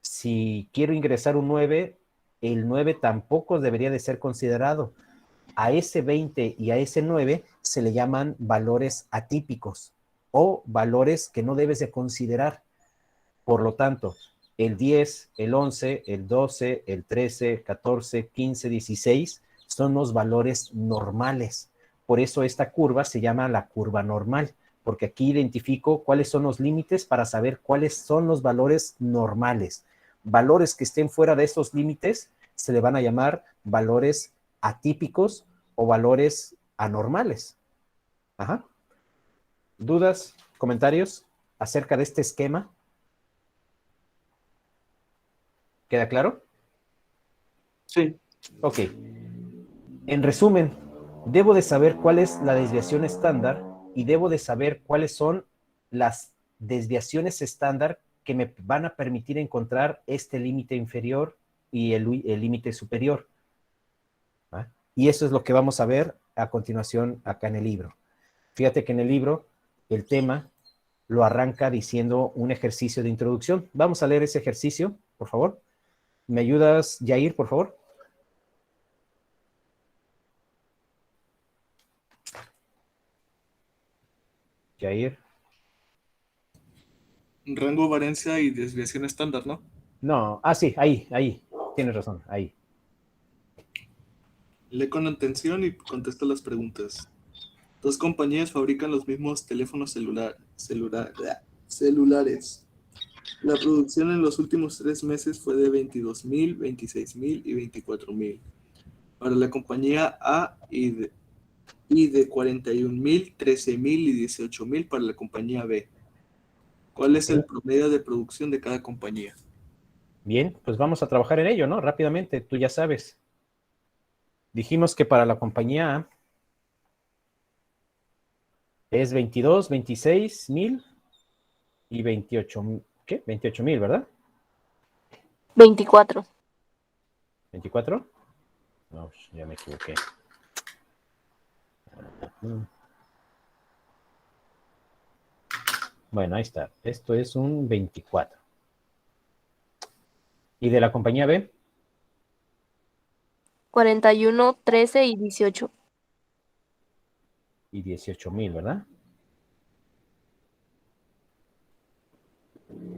Si quiero ingresar un 9, el 9 tampoco debería de ser considerado. A ese 20 y a ese 9 se le llaman valores atípicos o valores que no debes de considerar. Por lo tanto, el 10, el 11, el 12, el 13, 14, 15, 16 son los valores normales. Por eso esta curva se llama la curva normal, porque aquí identifico cuáles son los límites para saber cuáles son los valores normales. Valores que estén fuera de esos límites se le van a llamar valores atípicos o valores anormales. Ajá. ¿Dudas, comentarios acerca de este esquema? ¿Queda claro? Sí. Ok. En resumen, debo de saber cuál es la desviación estándar y debo de saber cuáles son las desviaciones estándar que me van a permitir encontrar este límite inferior y el límite superior. ¿Ah? Y eso es lo que vamos a ver a continuación acá en el libro. Fíjate que en el libro el tema lo arranca diciendo un ejercicio de introducción. Vamos a leer ese ejercicio, por favor. ¿Me ayudas, Yair, por favor? Yair. Rango, variancia y desviación estándar, ¿no? No, sí, ahí. Tienes razón, ahí. Lee con atención y contesta las preguntas. 2 compañías fabrican los mismos teléfonos celulares. La producción en los últimos 3 meses fue de 22,000, 26,000 y 24,000. Para la compañía A y de 41,000, 13,000 y 18,000 para la compañía B. ¿Cuál es el promedio de producción de cada compañía? Bien, pues vamos a trabajar en ello, ¿no? Rápidamente, tú ya sabes. Dijimos que para la compañía A es 22, 26 mil y 28, ¿qué? 28,000, ¿verdad? 24. ¿24? No, ya me equivoqué. Bueno, ahí está. Esto es un 24. ¿Y de la compañía B? 41, 13 y 18. Y 18,000, ¿verdad?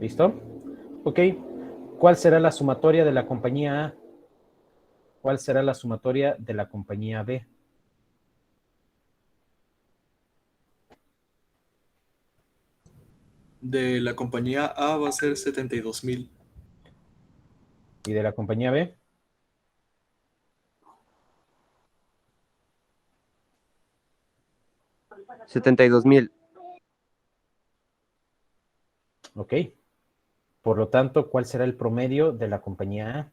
¿Listo? Ok. ¿Cuál será la sumatoria de la compañía A? ¿Cuál será la sumatoria de la compañía B? De la compañía A va a ser 72,000. ¿Y de la compañía B? $72,000. Ok. Por lo tanto, ¿cuál será el promedio de la compañía A?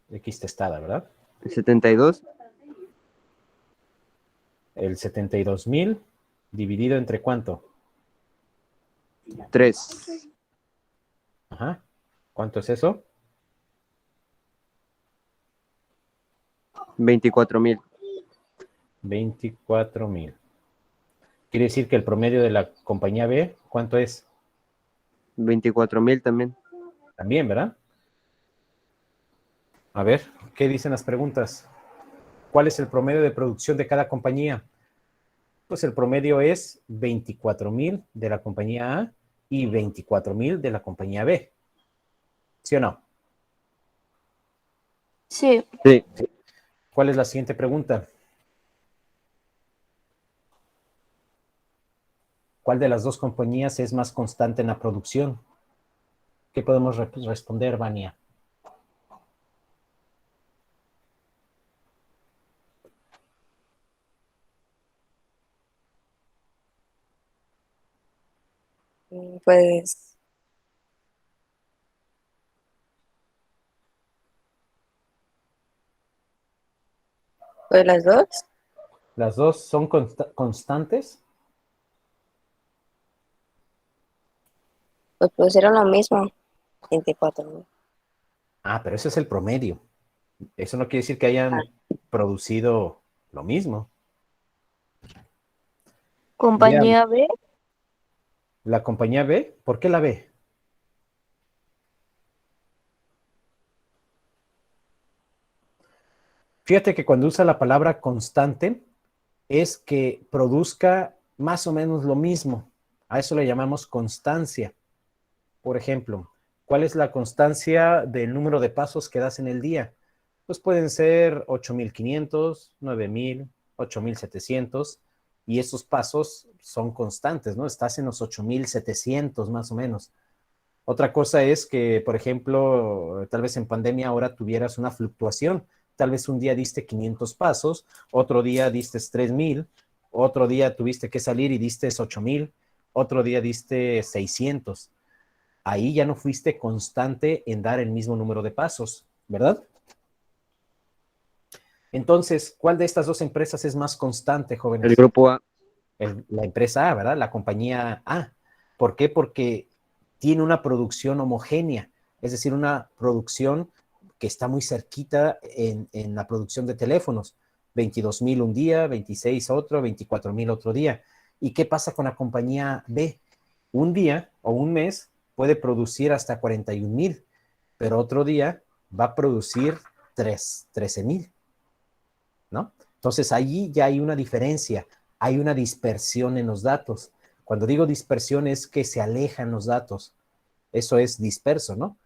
X testada, ¿verdad? 72. El 72,000 dividido entre ¿cuánto? 3. Ajá. ¿Cuánto es eso? 24,000. 24,000. Quiere decir que el promedio de la compañía B, ¿cuánto es? 24,000 también. También, ¿verdad? A ver, ¿qué dicen las preguntas? ¿Cuál es el promedio de producción de cada compañía? Pues el promedio es 24,000 de la compañía A y 24,000 de la compañía B. ¿Sí o no? Sí. Sí. ¿Cuál es la siguiente pregunta? ¿Cuál de las dos compañías es más constante en la producción? ¿Qué podemos responder, Vania? Pues, pues las dos. ¿Las dos son constantes? Pues pusieron lo mismo. 24,000. Ah, pero ese es el promedio. Eso no quiere decir que hayan producido lo mismo. Compañía B. La compañía B, ¿por qué la B? Fíjate que cuando usa la palabra constante es que produzca más o menos lo mismo. A eso le llamamos constancia. Por ejemplo, ¿cuál es la constancia del número de pasos que das en el día? Pues pueden ser 8,500, 9,000, 8,700, y esos pasos son constantes, ¿no? Estás en los 8,700 más o menos. Otra cosa es que, por ejemplo, tal vez en pandemia ahora tuvieras una fluctuación. Tal vez un día diste 500 pasos, otro día diste 3,000, otro día tuviste que salir y diste 8,000, otro día diste 600. Ahí ya no fuiste constante en dar el mismo número de pasos, ¿verdad? Entonces, ¿cuál de estas dos empresas es más constante, jóvenes? El grupo A. La empresa A, ¿verdad? La compañía A. ¿Por qué? Porque tiene una producción homogénea, es decir, una producción que está muy cerquita en la producción de teléfonos. 22,000 un día, 26 otro, 24,000 otro día. ¿Y qué pasa con la compañía B? Un día o un mes puede producir hasta 41,000, pero otro día va a producir 13,000, ¿no? Entonces, allí ya hay una diferencia, hay una dispersión en los datos. Cuando digo dispersión es que se alejan los datos. Eso es disperso, ¿no?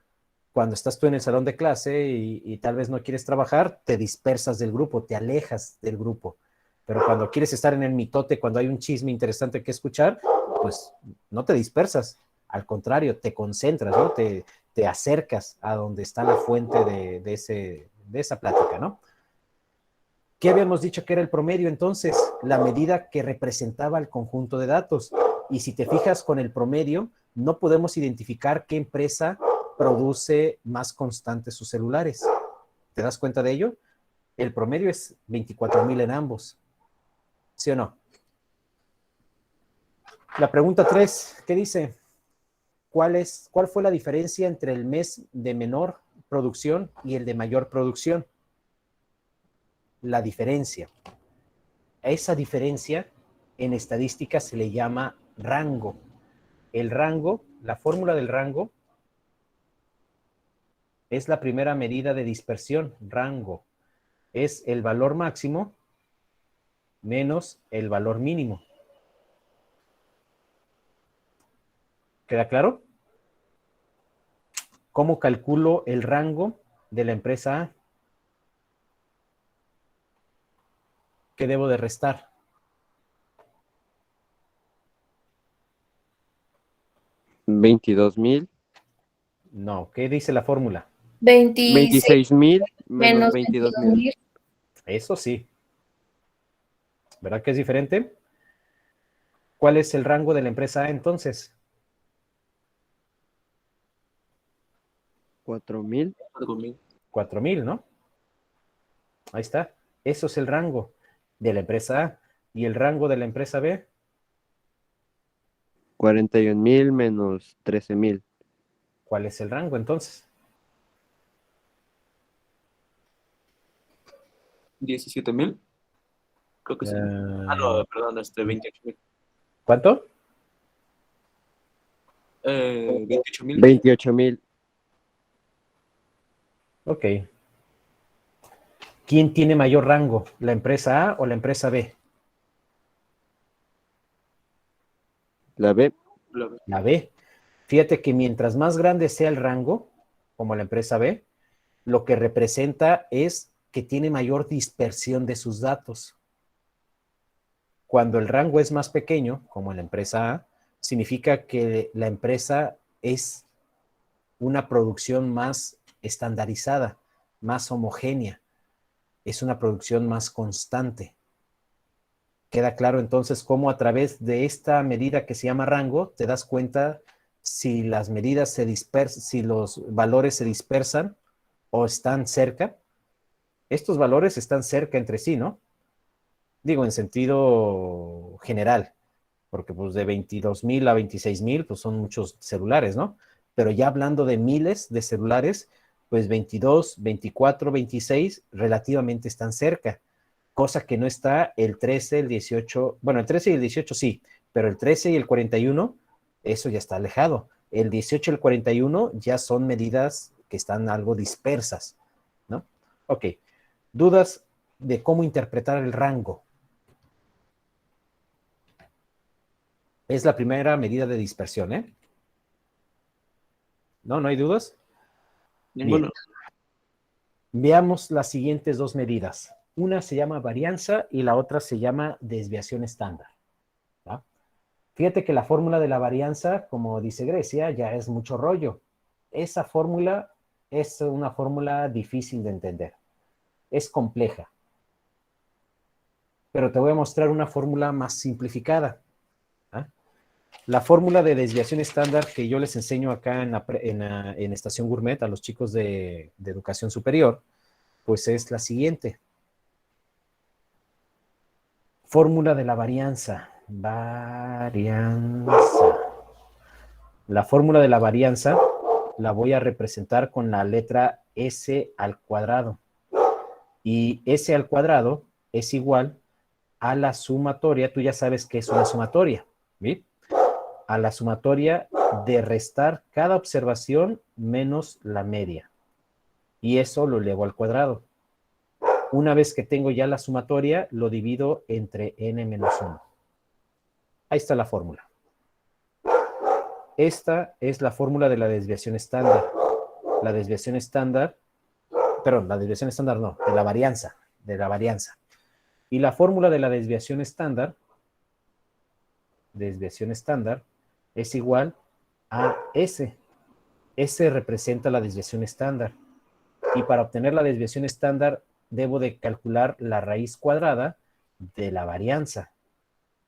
Cuando estás tú en el salón de clase y tal vez no quieres trabajar, te dispersas del grupo, te alejas del grupo. Pero cuando quieres estar en el mitote, cuando hay un chisme interesante que escuchar, pues no te dispersas. Al contrario, te concentras, ¿no? Te acercas a donde está la fuente de esa plática, ¿no? ¿Qué habíamos dicho que era el promedio entonces? La medida que representaba el conjunto de datos. Y si te fijas con el promedio, no podemos identificar qué empresa produce más constantes sus celulares. ¿Te das cuenta de ello? El promedio es 24,000 en ambos. ¿Sí o no? La pregunta 3, ¿qué dice? ¿Cuál fue la diferencia entre el mes de menor producción y el de mayor producción? La diferencia. A esa diferencia en estadística se le llama rango. El rango, la fórmula del rango Es la primera medida de dispersión, rango. Es el valor máximo menos el valor mínimo. ¿Queda claro? ¿Cómo calculo el rango de la empresa A? ¿Qué debo de restar? $22,000. No, ¿qué dice la fórmula? 26 $26,000 menos menos 22,000. 22,000. Eso sí. ¿Verdad que es diferente? ¿Cuál es el rango de la empresa A entonces? 4,000. 4,000, ¿no? Ahí está. Eso es el rango de la empresa A. ¿Y el rango de la empresa B? 41,000 menos 13,000. ¿Cuál es el rango entonces? 17,000. Creo que sí. No, perdón, 28,000. ¿Cuánto? 28,000. 28,000. Ok. ¿Quién tiene mayor rango? ¿La empresa A o la empresa B? La B. La B. Fíjate que mientras más grande sea el rango, como la empresa B, lo que representa es que tiene mayor dispersión de sus datos. Cuando el rango es más pequeño, como en la empresa A, significa que la empresa es una producción más estandarizada, más homogénea, es una producción más constante. Queda claro entonces cómo a través de esta medida que se llama rango, te das cuenta si las medidas se dispersan, si los valores se dispersan o están cerca. Estos valores están cerca entre sí, ¿no? Digo, en sentido general, porque pues de 22,000 a 26,000, pues son muchos celulares, ¿no? Pero ya hablando de miles de celulares, pues 22, 24, 26 relativamente están cerca, cosa que no está el 13, el 18, bueno, el 13 y el 18 sí, pero el 13 y el 41, eso ya está alejado. El 18 y el 41 ya son medidas que están algo dispersas, ¿no? Ok, dudas de cómo interpretar el rango. Es la primera medida de dispersión, ¿eh? ¿No? ¿No hay dudas? Ninguno. Bien. Veamos las siguientes dos medidas. Una se llama varianza y la otra se llama desviación estándar, ¿va? Fíjate que la fórmula de la varianza, como dice Grecia, ya es mucho rollo. Esa fórmula es una fórmula difícil de entender. Es compleja. Pero te voy a mostrar una fórmula más simplificada. La fórmula de desviación estándar que yo les enseño acá en Estación Gourmet a los chicos de educación superior, pues es la siguiente. Fórmula de la varianza. Varianza. La fórmula de la varianza la voy a representar con la letra S al cuadrado. Y S al cuadrado es igual a la sumatoria. Tú ya sabes que es una sumatoria, ¿sí? A la sumatoria de restar cada observación menos la media. Y eso lo elevo al cuadrado. Una vez que tengo ya la sumatoria, lo divido entre n menos 1. Ahí está la fórmula. Esta es la fórmula de la desviación estándar. La desviación estándar, perdón, la desviación estándar no, de la varianza, Y la fórmula de la desviación estándar es igual a S. S representa la desviación estándar. Y para obtener la desviación estándar, debo de calcular la raíz cuadrada de la varianza.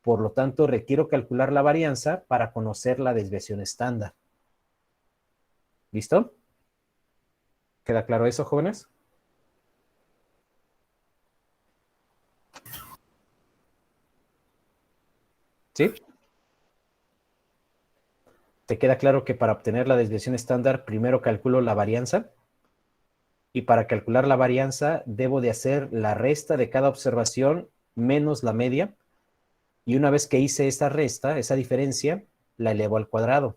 Por lo tanto, requiero calcular la varianza para conocer la desviación estándar. ¿Listo? ¿Queda claro eso, jóvenes? ¿Sí? ¿Te queda claro que para obtener la desviación estándar, primero calculo la varianza? Y para calcular la varianza, debo de hacer la resta de cada observación menos la media. Y una vez que hice esa resta, esa diferencia, la elevo al cuadrado.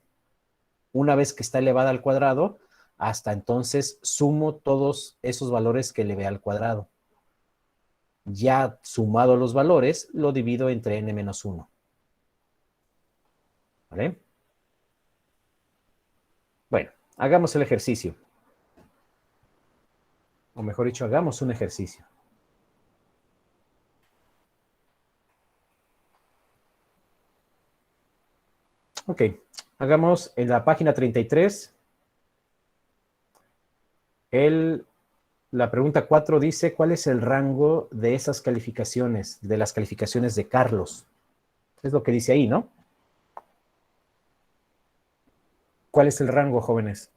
Una vez que está elevada al cuadrado, Hasta entonces sumo todos esos valores que le ve al cuadrado. Ya sumado los valores, lo divido entre n menos 1. ¿Vale? Bueno, hagamos el ejercicio. O mejor dicho, hagamos un ejercicio. Ok, hagamos en la página 33. La pregunta 4 dice, ¿cuál es el rango de esas calificaciones, de las calificaciones de Carlos? Es lo que dice ahí, ¿no? ¿Cuál es el rango, jóvenes?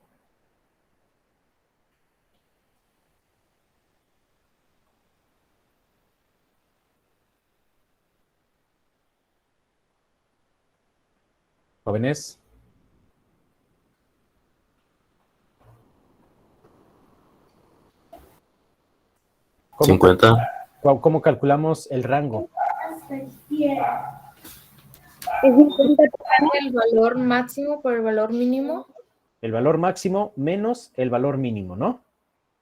Jóvenes. ¿Cómo, 50. ¿Cómo calculamos el rango? El valor máximo por el valor mínimo. El valor máximo menos el valor mínimo, ¿no?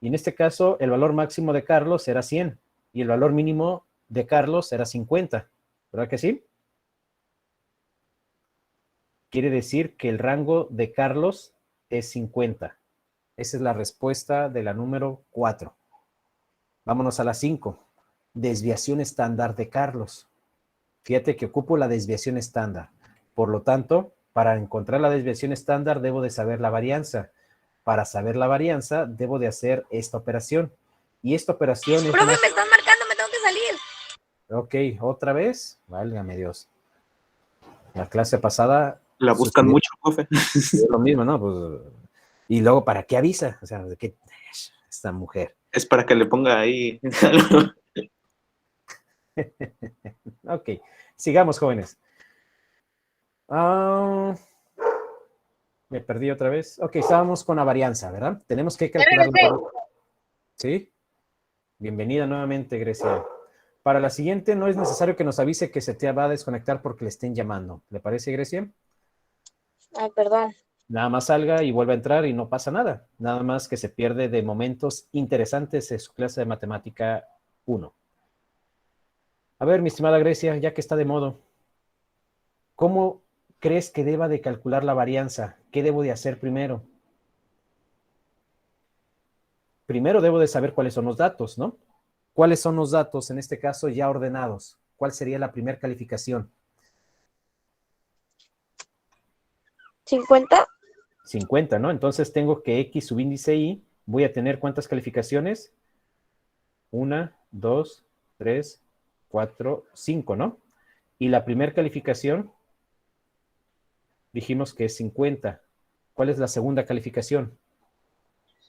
Y en este caso, el valor máximo de Carlos era 100 y el valor mínimo de Carlos era 50. ¿Verdad que sí? Quiere decir que el rango de Carlos es 50. Esa es la respuesta de la número 4. Vámonos a la 5. Desviación estándar de Carlos. Fíjate que ocupo la desviación estándar. Por lo tanto, para encontrar la desviación estándar debo de saber la varianza. Para saber la varianza debo de hacer esta operación. Y esta operación es... ¡Profe, me están marcando! ¡Me tengo que salir! Ok, ¿otra vez? Válgame Dios. La clase pasada... La buscan mucho, profe. Es lo mismo, ¿no? Pues, y luego, ¿para qué avisa? O sea, ¿de qué? Esta mujer. Es para que le ponga ahí. Ok, sigamos, jóvenes. Me perdí otra vez. Ok, estábamos con la varianza, ¿verdad? Tenemos que calcular la... ¿Sí? Bienvenida nuevamente, Grecia. Para la siguiente no es necesario que nos avise que se te va a desconectar porque le estén llamando. ¿Le parece, Grecia? Ay, perdón. Nada más salga y vuelva a entrar y no pasa nada. Nada más que se pierde de momentos interesantes en su clase de matemática 1. A ver, mi estimada Grecia, ya que está de modo, ¿cómo crees que deba de calcular la varianza? ¿Qué debo de hacer primero? Primero debo de saber cuáles son los datos, ¿no? ¿Cuáles son los datos, en este caso, ya ordenados? ¿Cuál sería la primera calificación? 50. 50, ¿no? Entonces tengo que X subíndice Y, voy a tener ¿cuántas calificaciones? 1, 2, 3, 4, 5, ¿no? Y la primera calificación, dijimos que es 50. ¿Cuál es la segunda calificación?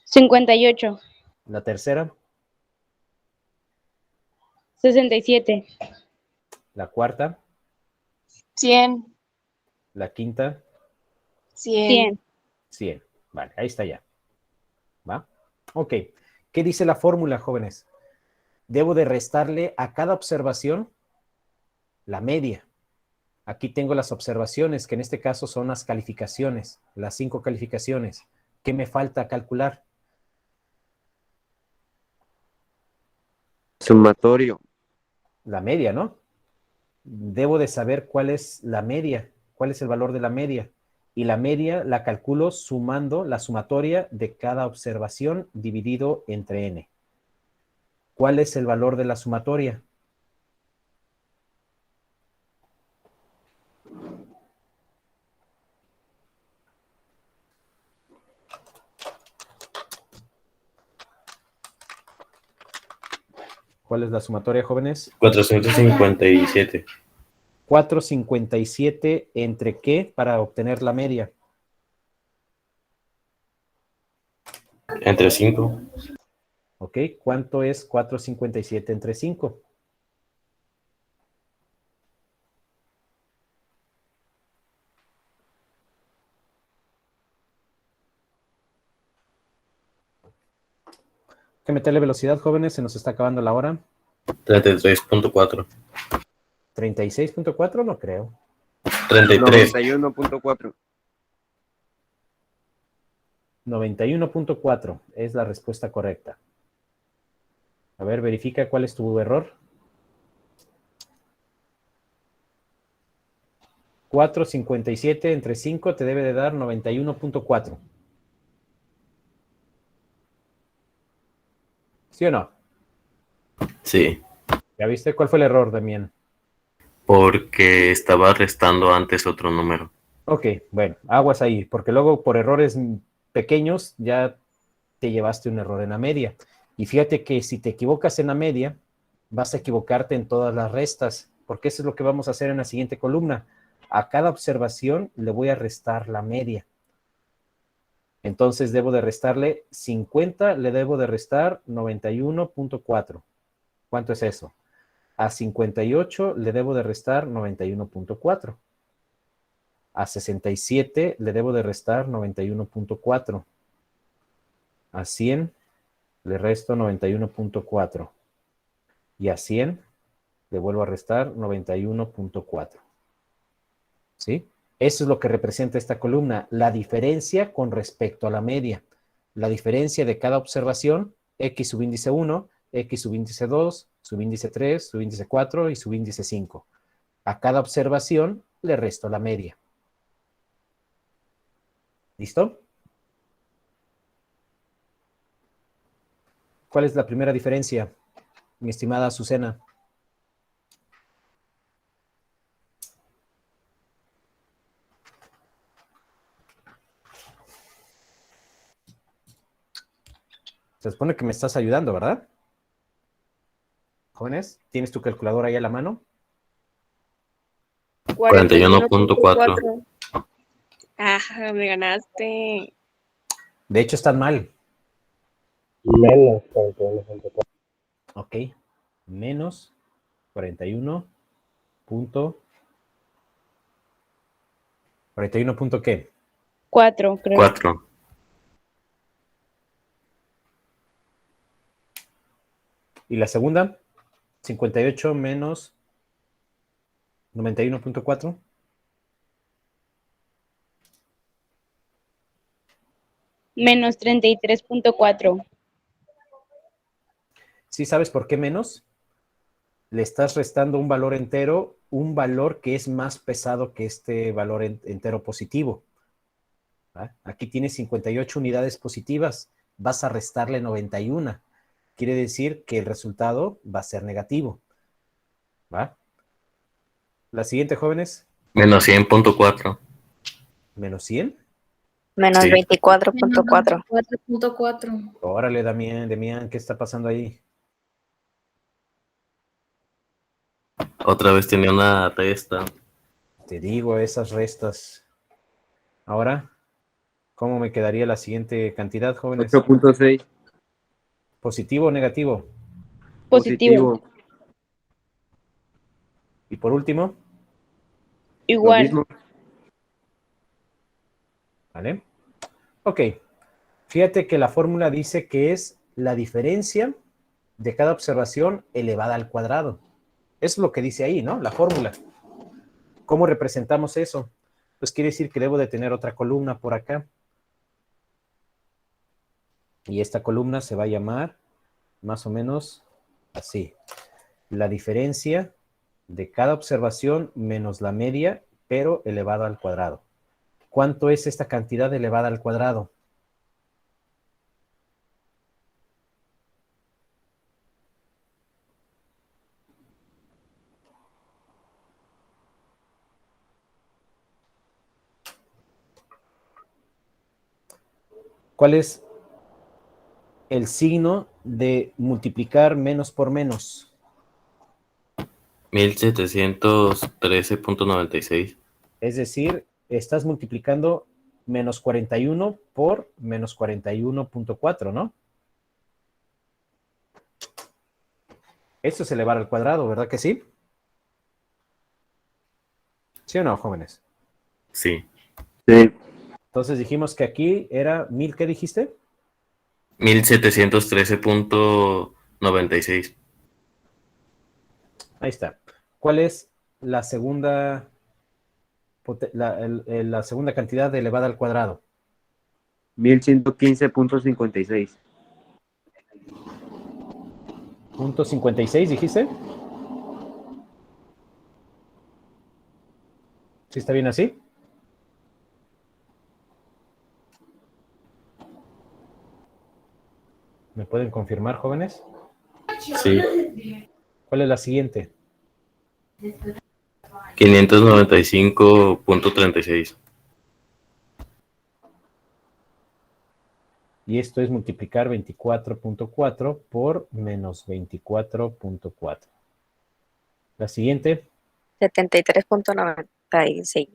58. La tercera. 67. La cuarta. 100. La quinta. 100. 100. Vale, ahí está ya. ¿Va? Ok. ¿Qué dice la fórmula, jóvenes? Debo de restarle a cada observación la media. Aquí tengo las observaciones, que en este caso son las calificaciones, las 5 calificaciones. ¿Qué me falta calcular? Sumatorio. La media, ¿no? Debo de saber cuál es la media, cuál es el valor de la media. Y la media la calculo sumando la sumatoria de cada observación dividido entre n. ¿Cuál es el valor de la sumatoria? ¿Cuál es la sumatoria, jóvenes? 457. 457 ¿entre qué para obtener la media? Entre 5. Ok, ¿cuánto es 457 entre 5? Hay que meterle velocidad, jóvenes, se nos está acabando la hora. 33.4. 36.4 no creo. 33. 91.4. 91.4 es la respuesta correcta. A ver, verifica cuál es tu error. 4.57 entre 5 te debe de dar 91.4. ¿Sí o no? Sí, ¿Ya viste cuál fue el error, Damián? porque estaba restando antes otro número. Ok, bueno, aguas ahí, porque luego por errores pequeños ya te llevaste un error en la media. Y fíjate que si te equivocas en la media, vas a equivocarte en todas las restas, porque eso es lo que vamos a hacer en la siguiente columna. A cada observación le voy a restar la media. Entonces debo de restarle 50, le debo de restar 91.4. ¿Cuánto es eso? A 58 le debo de restar 91.4. A 67 le debo de restar 91.4. A 100 le resto 91.4. Y a 100 le vuelvo a restar 91.4. ¿Sí? Eso es lo que representa esta columna, la diferencia con respecto a la media. La diferencia de cada observación, X subíndice 1, X subíndice 2, subíndice 3, subíndice 4 y subíndice 5. A cada observación le resto la media. ¿Listo? ¿Cuál es la primera diferencia, mi estimada Azucena? Se supone que me estás ayudando, ¿verdad? Jóvenes, ¿tienes tu calculadora ahí a la mano? 41.4. Ah, me ganaste. De hecho, están mal. Menos 41.4. Ok. Menos 41 punto... ¿41 punto qué? 4, creo. 4. ¿Y la segunda? 58 menos 91.4. Menos 33.4. ¿Sí sabes por qué menos? Le estás restando un valor entero, un valor que es más pesado que este valor entero positivo. ¿Va? Aquí tienes 58 unidades positivas, vas a restarle 91. Quiere decir que el resultado va a ser negativo. ¿Va? La siguiente, jóvenes. Menos 100.4. Menos 100. Menos Sí. 24.4. 4.4. Órale, Damián, ¿qué está pasando ahí? Otra vez tenía una resta. Te digo, esas restas. Ahora, ¿cómo me quedaría la siguiente cantidad, jóvenes? 8.6. ¿Positivo o negativo? Positivo. Y por último, Lo Igual. mismo. ¿vale? Ok, fíjate que la fórmula dice que es la diferencia de cada observación elevada al cuadrado. Es lo que dice ahí, ¿no? La fórmula. ¿Cómo representamos eso? Pues quiere decir que debo de tener otra columna por acá. Y esta columna se va a llamar más o menos así. La diferencia de cada observación menos la media, pero elevada al cuadrado. ¿Cuánto es esta cantidad elevada al cuadrado? ¿Cuál es el signo de multiplicar menos por menos? 1713.96. Es decir, estás multiplicando menos 41 por menos 41.4, ¿no? Esto es elevar al cuadrado, ¿verdad que sí? ¿Sí o no, jóvenes? Sí. Sí. Entonces dijimos que aquí era 1000, ¿qué dijiste? 1713.96. Ahí está. ¿Cuál es la segunda, la segunda cantidad elevada al cuadrado? 1115.56. Punto 56, dijiste. ¿Sí está bien así? ¿Me pueden confirmar, jóvenes? Sí. ¿Cuál es la siguiente? 595.36. Y esto es multiplicar 24.4 por menos 24.4. La siguiente, 73.96.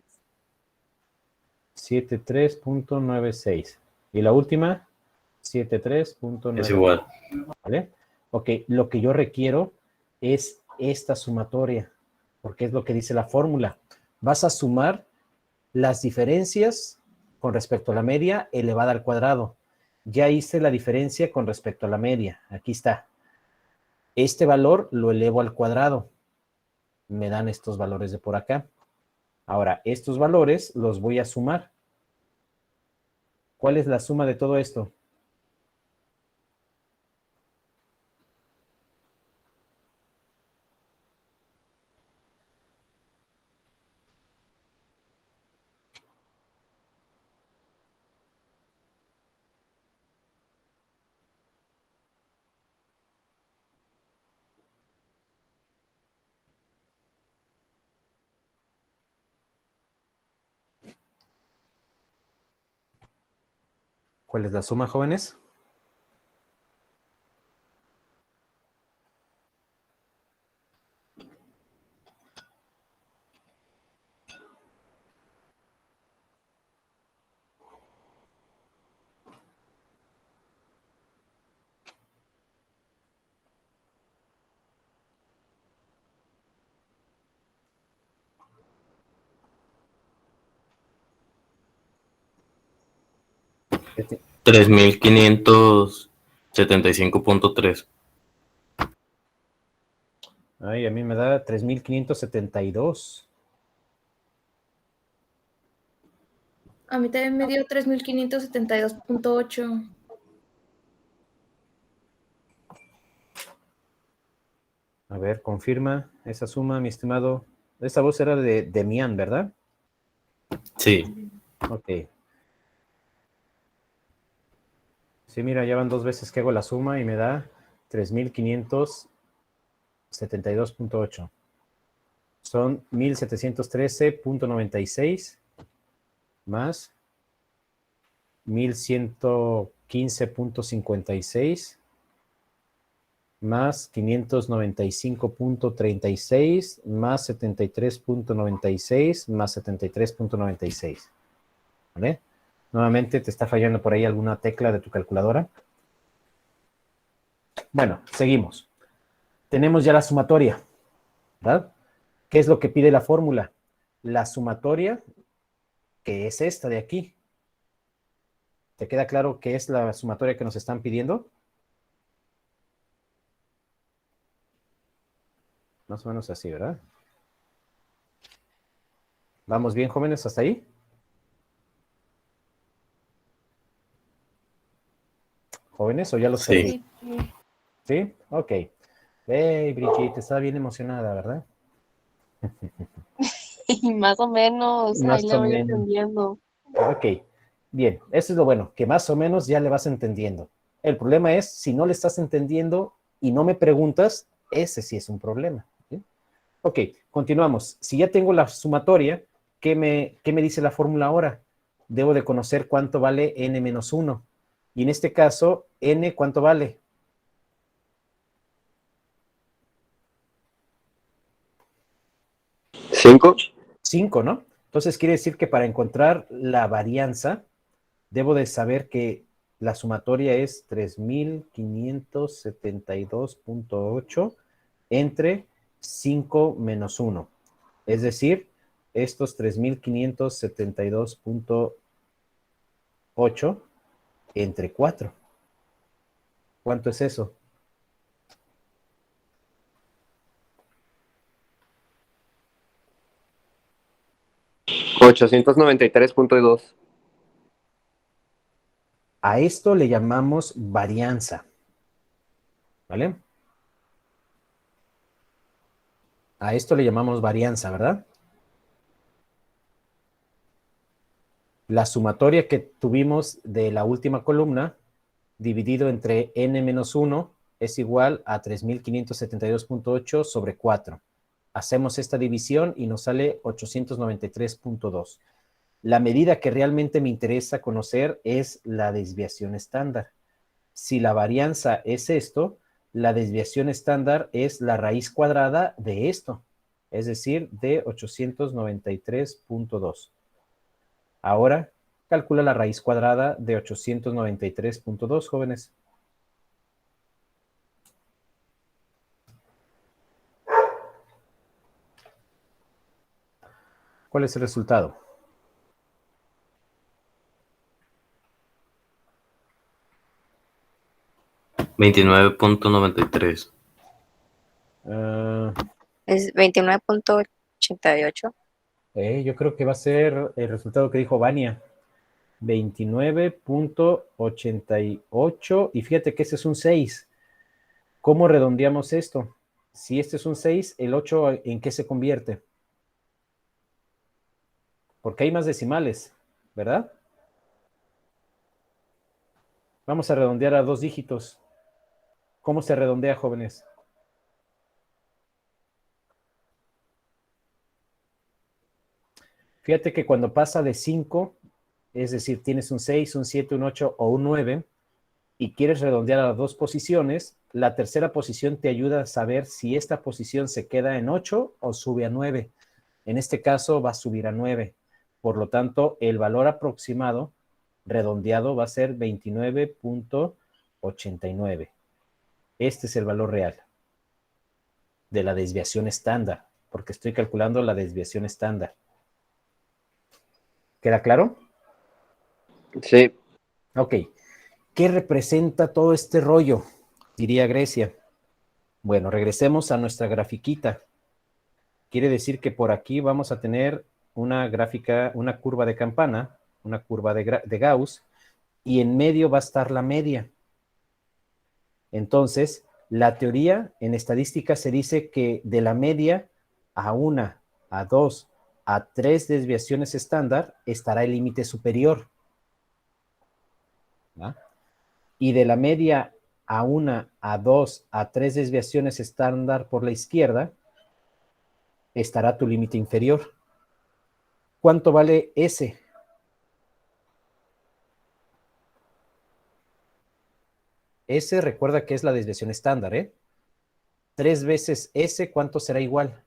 73.96. Y la última, Es 73.96. igual. ¿Vale? Ok, lo que yo requiero es esta sumatoria, porque es lo que dice la fórmula. Vas a sumar las diferencias con respecto a la media elevada al cuadrado. Ya hice la diferencia con respecto a la media. Aquí está. Este valor lo elevo al cuadrado. Me dan estos valores de por acá. Ahora, estos valores los voy a sumar. ¿Cuál es la suma de todo esto? ¿Cuál es la suma, jóvenes? Este- 3575.3. Ay, a mí me da 3572. A mí también me dio 3572.8. A ver, confirma esa suma, mi estimado. Esta voz era de Demián, ¿verdad? Sí. Ok. Sí, mira, ya van 2 veces que hago la suma y me da 3572.8. Son 1713.96 más 1115.56 más 595.36 más 73.96 más 73.96. ¿Vale? Nuevamente te está fallando por ahí alguna tecla de tu calculadora. Bueno, seguimos. Tenemos ya la sumatoria, ¿verdad? ¿Qué es lo que pide la fórmula? La sumatoria, que es esta de aquí. ¿Te queda claro qué es la sumatoria que nos están pidiendo? Más o menos así, ¿verdad? ¿Vamos bien, jóvenes, hasta ahí? ¿Jóvenes o ya los perdí? Sí. ¿Sí? Ok. Hey, Brigitte, estaba bien emocionada, ¿verdad? Más o menos, ahí Más le o voy menos. entendiendo. Ok. Bien, eso es lo bueno, que más o menos ya le vas entendiendo. El problema es, si no le estás entendiendo y no me preguntas, ese sí es un problema. ¿Sí? Ok, continuamos. Si ya tengo la sumatoria, ¿qué me dice la fórmula ahora? Debo de conocer cuánto vale n menos 1. Y en este caso, n, ¿cuánto vale? 5. 5, ¿no? Entonces quiere decir que para encontrar la varianza, debo de saber que la sumatoria es 3572.8 entre 5 menos 1. Es decir, estos 3572.8 entre 4. ¿Cuánto es eso? 893.2. A esto le llamamos varianza. ¿Vale? A esto le llamamos varianza, ¿verdad? La sumatoria que tuvimos de la última columna, dividido entre n-1, es igual a 3572.8 sobre 4. Hacemos esta división y nos sale 893.2. La medida que realmente me interesa conocer es la desviación estándar. Si la varianza es esto, la desviación estándar es la raíz cuadrada de esto, es decir, de 893.2. Ahora, calcula la raíz cuadrada de 893.2, jóvenes. ¿Cuál es el resultado? $29.93. Es 29.88. Yo creo que va a ser el resultado que dijo Vania. 29.88. Y fíjate que ese es un 6. ¿Cómo redondeamos esto? Si este es un 6, ¿el 8 en qué se convierte? Porque hay más decimales, ¿verdad? Vamos a redondear a 2 dígitos. ¿Cómo se redondea, jóvenes? Fíjate que cuando pasa de 5, es decir, tienes un 6, un 7, un 8 o un 9, y quieres redondear a 2 posiciones, la tercera posición te ayuda a saber si esta posición se queda en 8 o sube a 9. En este caso va a subir a 9. Por lo tanto, el valor aproximado redondeado va a ser 29.89. Este es el valor real de la desviación estándar, porque estoy calculando la desviación estándar. ¿Queda claro? Sí. Ok. ¿Qué representa todo este rollo? Diría Grecia. Bueno, regresemos a nuestra grafiquita. Quiere decir que por aquí vamos a tener una gráfica, una curva de campana, una curva de Gauss, y en medio va a estar la media. Entonces, la teoría en estadística se dice que de la media a 1, a 2, a 3 desviaciones estándar estará el límite superior. ¿Va? Y de la media a 1, a 2, a 3 desviaciones estándar por la izquierda estará tu límite inferior. ¿Cuánto vale S? S, recuerda que es la desviación estándar, ¿eh? 3 veces S, ¿cuánto será igual?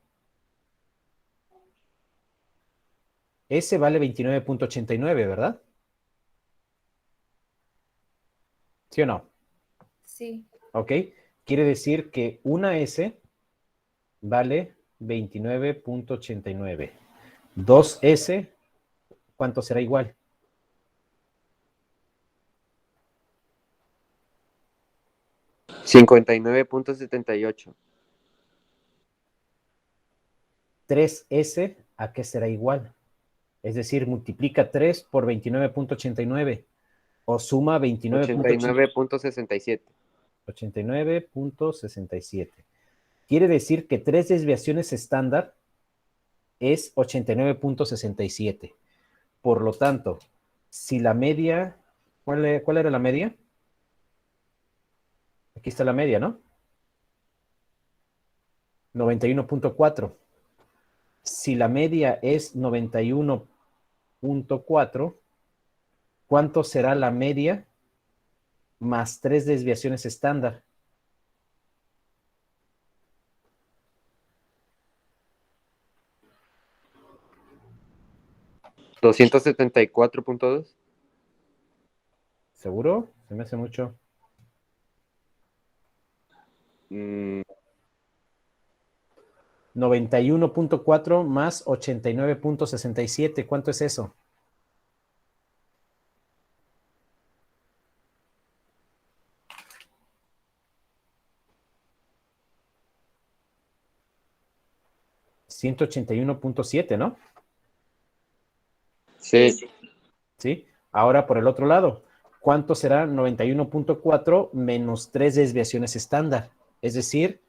S vale 29.89, ¿verdad? ¿Sí o no? Sí. Ok. Quiere decir que una S vale 29.89. 2S, ¿cuánto será igual? $59.78. 3S, ¿a qué será igual? Es decir, multiplica 3 por 29.89 o suma 89.67. 89.67. Quiere decir que 3 desviaciones estándar es 89.67. Por lo tanto, si la media, ¿cuál era la media? Aquí está la media, ¿no? 91.4. Si la media es 91.4, ¿cuánto será la media más 3 desviaciones estándar? $274.2. ¿Seguro? Se me hace mucho. 91.4 más 89.67. ¿Cuánto es eso? $181.7, ¿no? Sí. ¿Sí? Ahora por el otro lado, ¿cuánto será 91.4 menos 3 desviaciones estándar? Es decir,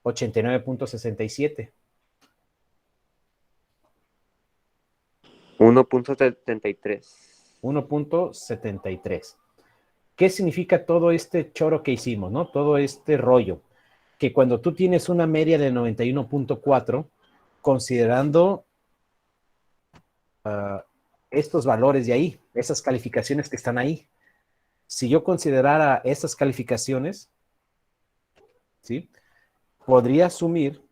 89.67. 1.73. 1.73. ¿Qué significa todo este choro que hicimos, no? Todo este rollo. Que cuando tú tienes una media de 91.4, considerando estos valores de ahí, esas calificaciones que están ahí, si yo considerara esas calificaciones, ¿sí? Podría asumir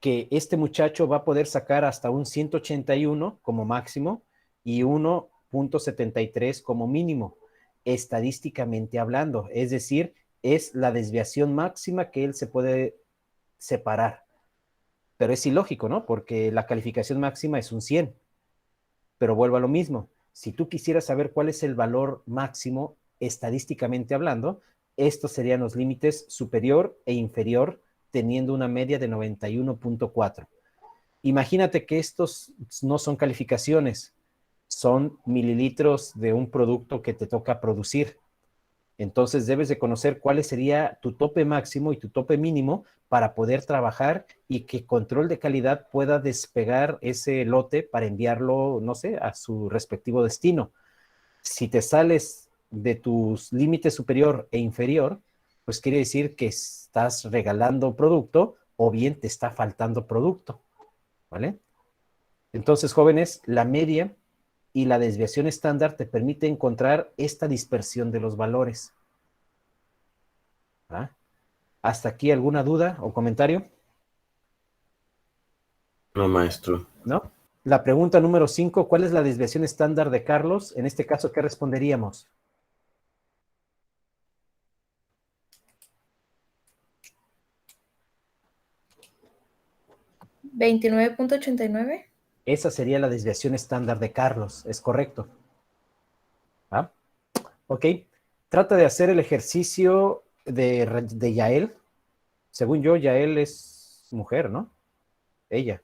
que este muchacho va a poder sacar hasta un 181 como máximo y 1.73 como mínimo, estadísticamente hablando. Es decir, es la desviación máxima que él se puede separar. Pero es ilógico, ¿no? Porque la calificación máxima es un 100. Pero vuelvo a lo mismo. Si tú quisieras saber cuál es el valor máximo, estadísticamente hablando, estos serían los límites superior e inferior, teniendo una media de 91.4. Imagínate que estos no son calificaciones, son mililitros de un producto que te toca producir. Entonces debes de conocer cuál sería tu tope máximo y tu tope mínimo para poder trabajar y que control de calidad pueda despegar ese lote para enviarlo, no sé, a su respectivo destino. Si te sales de tus límites superior e inferior, pues quiere decir que estás regalando producto o bien te está faltando producto, ¿vale? Entonces, jóvenes, la media y la desviación estándar te permite encontrar esta dispersión de los valores. ¿Ah? ¿Hasta aquí alguna duda o comentario? No, maestro. ¿No? La pregunta número 5, ¿cuál es la desviación estándar de Carlos? En este caso, ¿qué responderíamos? ¿29.89? Esa sería la desviación estándar de Carlos, es correcto. ¿Ah? Ok, trata de hacer el ejercicio de Yael. Según yo, Yael es mujer, ¿no? Ella.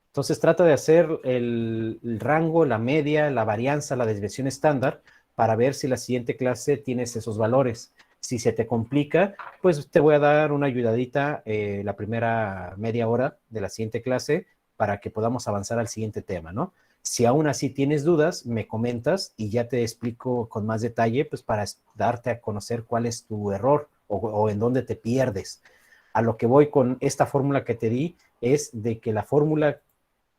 Entonces trata de hacer el rango, la media, la varianza, la desviación estándar para ver si la siguiente clase tienes esos valores. Si se te complica, pues te voy a dar una ayudadita la primera media hora de la siguiente clase para que podamos avanzar al siguiente tema, ¿no? Si aún así tienes dudas, me comentas y ya te explico con más detalle, pues para darte a conocer cuál es tu error o en dónde te pierdes. A lo que voy con esta fórmula que te di es de que la fórmula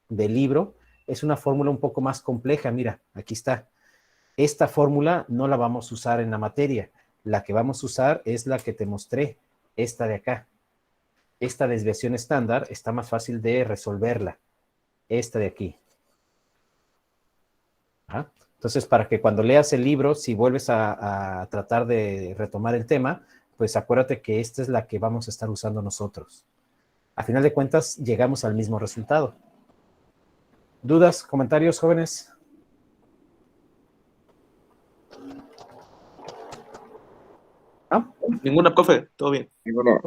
del libro es una fórmula un poco más compleja. Mira, aquí está. Esta fórmula no la vamos a usar en la materia. La que vamos a usar es la que te mostré, esta de acá. Esta desviación estándar está más fácil de resolverla. Esta de aquí. ¿Ah? Entonces, para que cuando leas el libro, si vuelves a tratar de retomar el tema, pues acuérdate que esta es la que vamos a estar usando nosotros. A final de cuentas, llegamos al mismo resultado. ¿Dudas, comentarios, jóvenes? ¿Ah? Ninguna, profe, todo bien. Ninguna.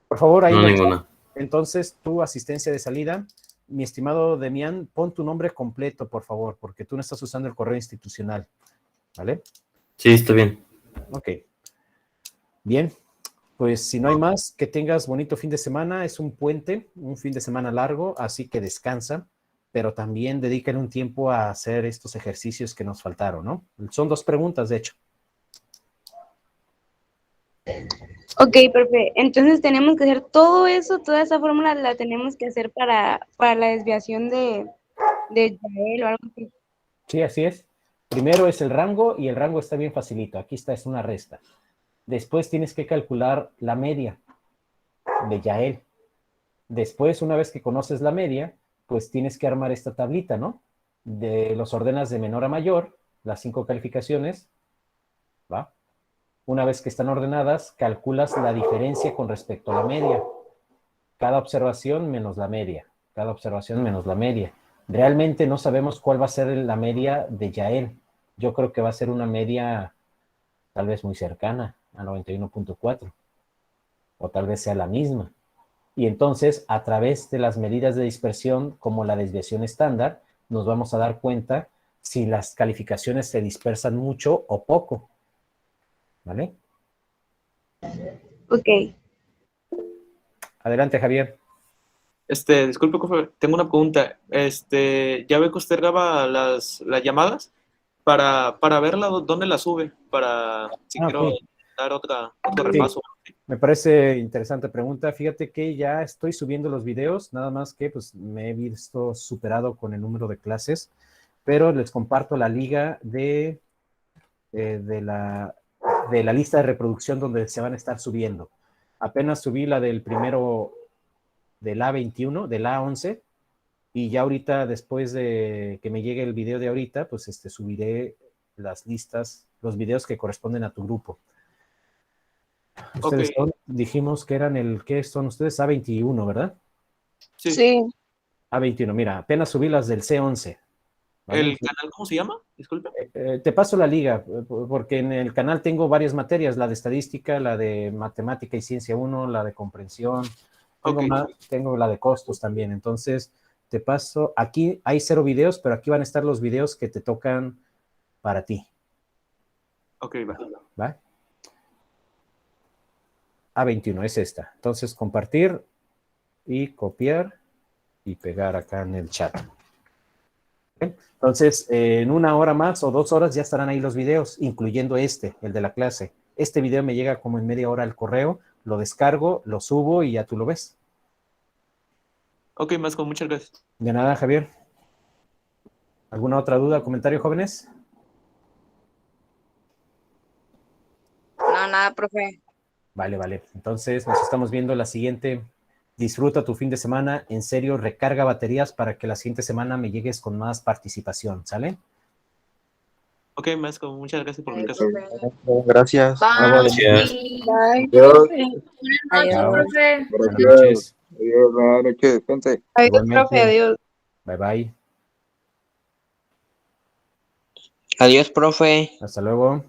Por favor, ahí No, en el chat. ninguna. Entonces, tu asistencia de salida, mi estimado Demián, pon tu nombre completo, por favor, porque tú no estás usando el correo institucional, ¿vale? Sí, está bien. Ok. Bien, pues si no hay más, que tengas bonito fin de semana. Es un puente, un fin de semana largo, así que descansa, pero también dedícale un tiempo a hacer estos ejercicios que nos faltaron, ¿no? Son 2 preguntas, de hecho. Ok, profe. Entonces tenemos que hacer todo eso, toda esa fórmula la tenemos que hacer para la desviación de Yael o algo así. Sí, así es. Primero es el rango y el rango está bien facilito. Aquí está, es una resta. Después tienes que calcular la media de Yael. Después, una vez que conoces la media, pues tienes que armar esta tablita, ¿no? Los ordenas de menor a mayor, las 5 calificaciones, ¿va? Una vez que están ordenadas, calculas la diferencia con respecto a la media. Cada observación menos la media. Cada observación menos la media. Realmente no sabemos cuál va a ser la media de Yael. Yo creo que va a ser una media tal vez muy cercana a 91.4. O tal vez sea la misma. Y entonces, a través de las medidas de dispersión, como la desviación estándar, nos vamos a dar cuenta si las calificaciones se dispersan mucho o poco. ¿Vale? Ok. Adelante, Javier. Disculpe, profe, tengo una pregunta. Ya ve que usted graba las llamadas para verla, ¿dónde la sube? Para si quiero Ok. dar otro Sí, repaso. me parece interesante pregunta. Fíjate que ya estoy subiendo los videos, nada más que pues me he visto superado con el número de clases, pero les comparto la liga de la lista de reproducción donde se van a estar subiendo. Apenas subí la del primero del A21, del A11, y ya ahorita, después de que me llegue el video de ahorita, pues subiré las listas, los videos que corresponden a tu grupo. Ustedes dijimos que eran ¿qué son ustedes? A21, ¿verdad? Sí. A21, mira, apenas subí las del C11. ¿vale? ¿El canal cómo se llama? Disculpe. Te paso la liga, porque en el canal tengo varias materias, la de estadística, la de matemática y ciencia 1, la de comprensión, tengo la de costos también. Entonces, te paso, aquí hay 0 videos, pero aquí van a estar los videos que te tocan para ti. Ok, va. ¿Va? A21 es esta. Entonces, compartir y copiar y pegar acá en el chat. Entonces, en 1 hora más o 2 horas ya estarán ahí los videos, incluyendo el de la clase. Este video me llega como en media hora al correo, lo descargo, lo subo y ya tú lo ves. Ok, Masco, muchas gracias. De nada, Javier. ¿Alguna otra duda, comentario, jóvenes? No, nada, profe. Vale. Entonces, nos estamos viendo la siguiente. Disfruta tu fin de semana. En serio, recarga baterías para que la siguiente semana me llegues con más participación, ¿sale? Ok, Masco, muchas gracias por mi caso. Gracias. Gracias. Bye. Adiós. Buenas noches, profe. Buenas noches. Adiós, buenas noches. Descanse. Adiós, Igualmente. profe, adiós. Bye. Adiós, profe. Hasta luego.